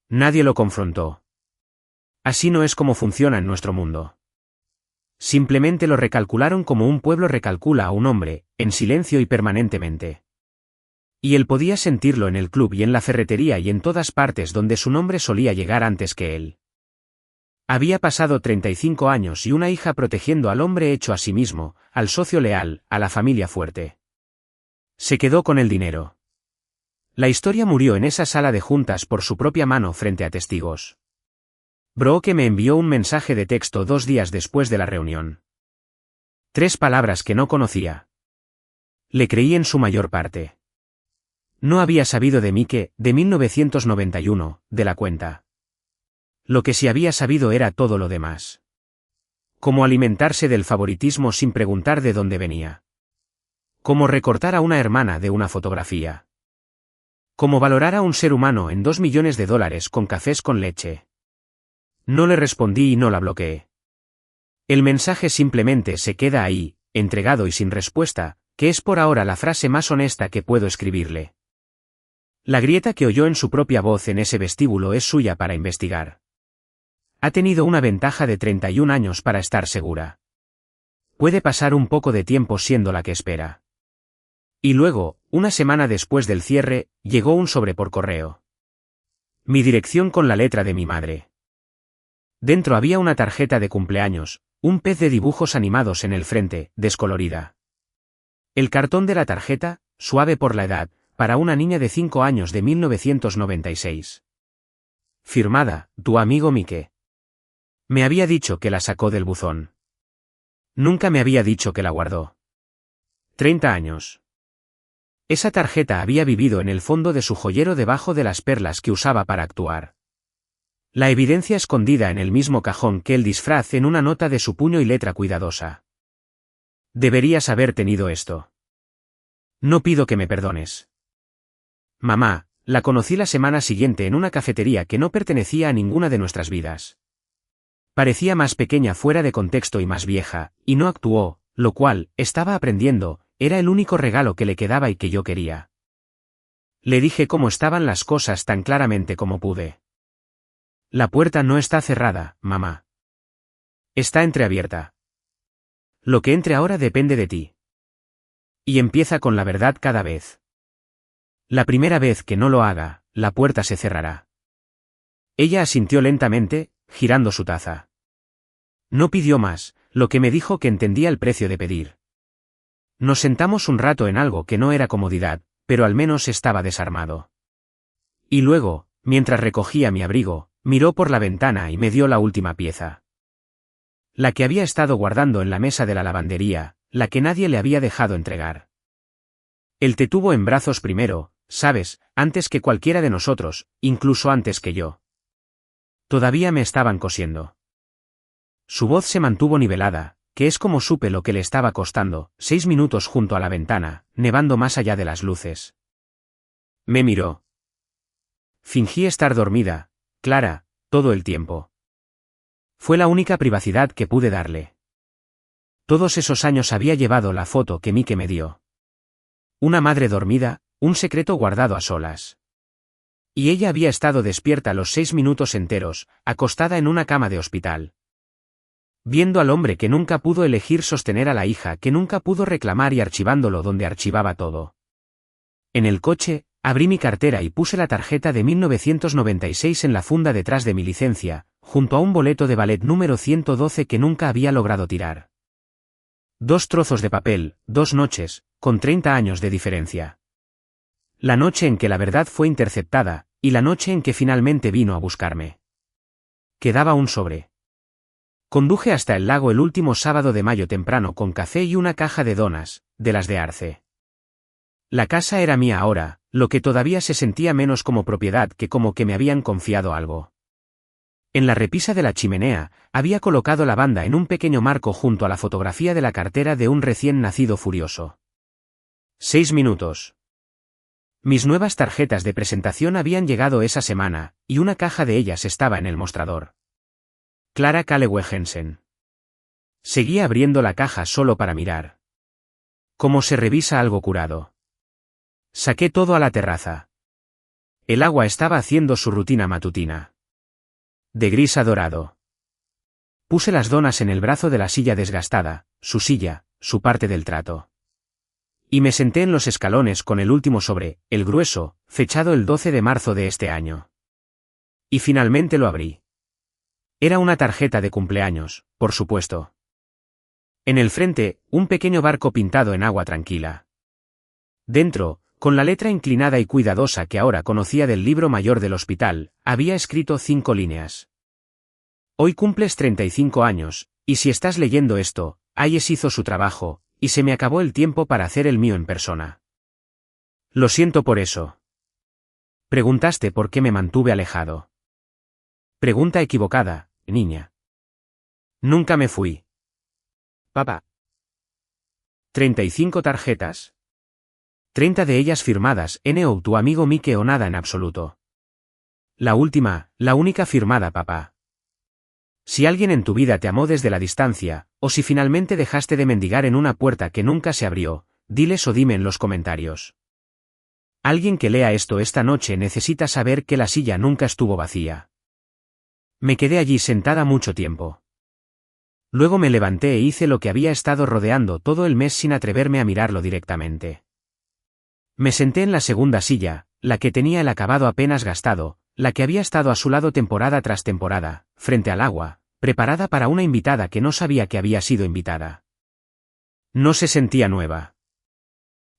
Nadie lo confrontó. Así no es como funciona en nuestro mundo. Simplemente lo recalcularon como un pueblo recalcula a un hombre, en silencio y permanentemente. Y él podía sentirlo en el club y en la ferretería y en todas partes donde su nombre solía llegar antes que él. Había pasado 35 años y una hija protegiendo al hombre hecho a sí mismo, al socio leal, a la familia fuerte. Se quedó con el dinero. La historia murió en esa sala de juntas por su propia mano frente a testigos. Brooke me envió un mensaje de texto 2 días después de la reunión. 3 palabras que no conocía. Le creí en su mayor parte. No había sabido de mí que, de 1991, de la cuenta. Lo que sí había sabido era todo lo demás. Cómo alimentarse del favoritismo sin preguntar de dónde venía. Cómo recortar a una hermana de una fotografía. Cómo valorar a un ser humano en $2 millones con cafés con leche. No le respondí y no la bloqueé. El mensaje simplemente se queda ahí, entregado y sin respuesta, que es por ahora la frase más honesta que puedo escribirle. La grieta que oyó en su propia voz en ese vestíbulo es suya para investigar. Ha tenido una ventaja de 31 años para estar segura. Puede pasar un poco de tiempo siendo la que espera. Y luego, una semana después del cierre, llegó un sobre por correo. Mi dirección con la letra de mi madre. Dentro había una tarjeta de cumpleaños, un pez de dibujos animados en el frente, descolorida. El cartón de la tarjeta, suave por la edad, para una niña de 5 años de 1996. Firmada, tu amigo Mike. Me había dicho que la sacó del buzón. Nunca me había dicho que la guardó. 30 años. Esa tarjeta había vivido en el fondo de su joyero debajo de las perlas que usaba para actuar. La evidencia escondida en el mismo cajón que el disfraz en una nota de su puño y letra cuidadosa. Deberías haber tenido esto. No pido que me perdones. Mamá, la conocí la semana siguiente en una cafetería que no pertenecía a ninguna de nuestras vidas. Parecía más pequeña fuera de contexto y más vieja, y no actuó, lo cual, estaba aprendiendo, era el único regalo que le quedaba y que yo quería. Le dije cómo estaban las cosas tan claramente como pude. La puerta no está cerrada, mamá. Está entreabierta. Lo que entre ahora depende de ti. Y empieza con la verdad cada vez. La primera vez que no lo haga, la puerta se cerrará. Ella asintió lentamente, girando su taza. No pidió más, lo que me dijo que entendía el precio de pedir. Nos sentamos un rato en algo que no era comodidad, pero al menos estaba desarmado. Y luego, mientras recogía mi abrigo, miró por la ventana y me dio la última pieza. La que había estado guardando en la mesa de la lavandería, la que nadie le había dejado entregar. Él te tuvo en brazos primero, sabes, antes que cualquiera de nosotros, incluso antes que yo. Todavía me estaban cosiendo. Su voz se mantuvo nivelada, que es como supe lo que le estaba costando, 6 minutos junto a la ventana, nevando más allá de las luces. Me miró. Fingí estar dormida, Clara, todo el tiempo. Fue la única privacidad que pude darle. Todos esos años había llevado la foto que Mike me dio. Una madre dormida, un secreto guardado a solas. Y ella había estado despierta los 6 minutos enteros, acostada en una cama de hospital. Viendo al hombre que nunca pudo elegir sostener a la hija que nunca pudo reclamar y archivándolo donde archivaba todo. En el coche, abrí mi cartera y puse la tarjeta de 1996 en la funda detrás de mi licencia, junto a un boleto de ballet número 112 que nunca había logrado tirar. 2 trozos de papel, 2 noches, con 30 años de diferencia. La noche en que la verdad fue interceptada, y la noche en que finalmente vino a buscarme. Quedaba un sobre. Conduje hasta el lago el último sábado de mayo temprano con café y una caja de donas, de las de Arce. La casa era mía ahora, lo que todavía se sentía menos como propiedad que como que me habían confiado algo. En la repisa de la chimenea, había colocado la banda en un pequeño marco junto a la fotografía de la cartera de un recién nacido furioso. 6 minutos. Mis nuevas tarjetas de presentación habían llegado esa semana, y una caja de ellas estaba en el mostrador. Clara Calleway Jensen. Seguía abriendo la caja solo para mirar. Como se revisa algo curado. Saqué todo a la terraza. El agua estaba haciendo su rutina matutina. De gris a dorado. Puse las donas en el brazo de la silla desgastada, su silla, su parte del trato. Y me senté en los escalones con el último sobre, el grueso, fechado el 12 de marzo de este año. Y finalmente lo abrí. Era una tarjeta de cumpleaños, por supuesto. En el frente, un pequeño barco pintado en agua tranquila. Dentro, con la letra inclinada y cuidadosa que ahora conocía del libro mayor del hospital, había escrito 5 líneas. Hoy cumples 35 años, y si estás leyendo esto, Hayes hizo su trabajo, y se me acabó el tiempo para hacer el mío en persona. Lo siento por eso. Preguntaste por qué me mantuve alejado. Pregunta equivocada, niña. Nunca me fui. Papá. 35 tarjetas. 30 de ellas firmadas N.O. tu amigo Mike o nada en absoluto. La última, la única firmada papá. Si alguien en tu vida te amó desde la distancia, o si finalmente dejaste de mendigar en una puerta que nunca se abrió, diles o dime en los comentarios. Alguien que lea esto esta noche necesita saber que la silla nunca estuvo vacía. Me quedé allí sentada mucho tiempo. Luego me levanté e hice lo que había estado rodeando todo el mes sin atreverme a mirarlo directamente. Me senté en la segunda silla, la que tenía el acabado apenas gastado, la que había estado a su lado temporada tras temporada, frente al agua, preparada para una invitada que no sabía que había sido invitada. No se sentía nueva.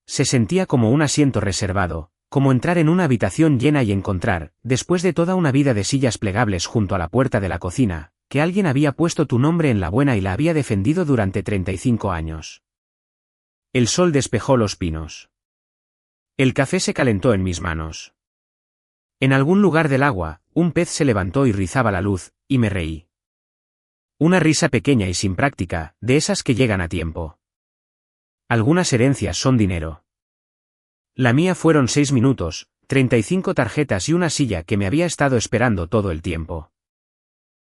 Se sentía como un asiento reservado, como entrar en una habitación llena y encontrar, después de toda una vida de sillas plegables junto a la puerta de la cocina, que alguien había puesto tu nombre en la buena y la había defendido durante 35 años. El sol despejó los pinos. El café se calentó en mis manos. En algún lugar del agua, un pez se levantó y rizaba la luz, y me reí. Una risa pequeña y sin práctica, de esas que llegan a tiempo. Algunas herencias son dinero. La mía fueron 6 minutos, 35 tarjetas y una silla que me había estado esperando todo el tiempo.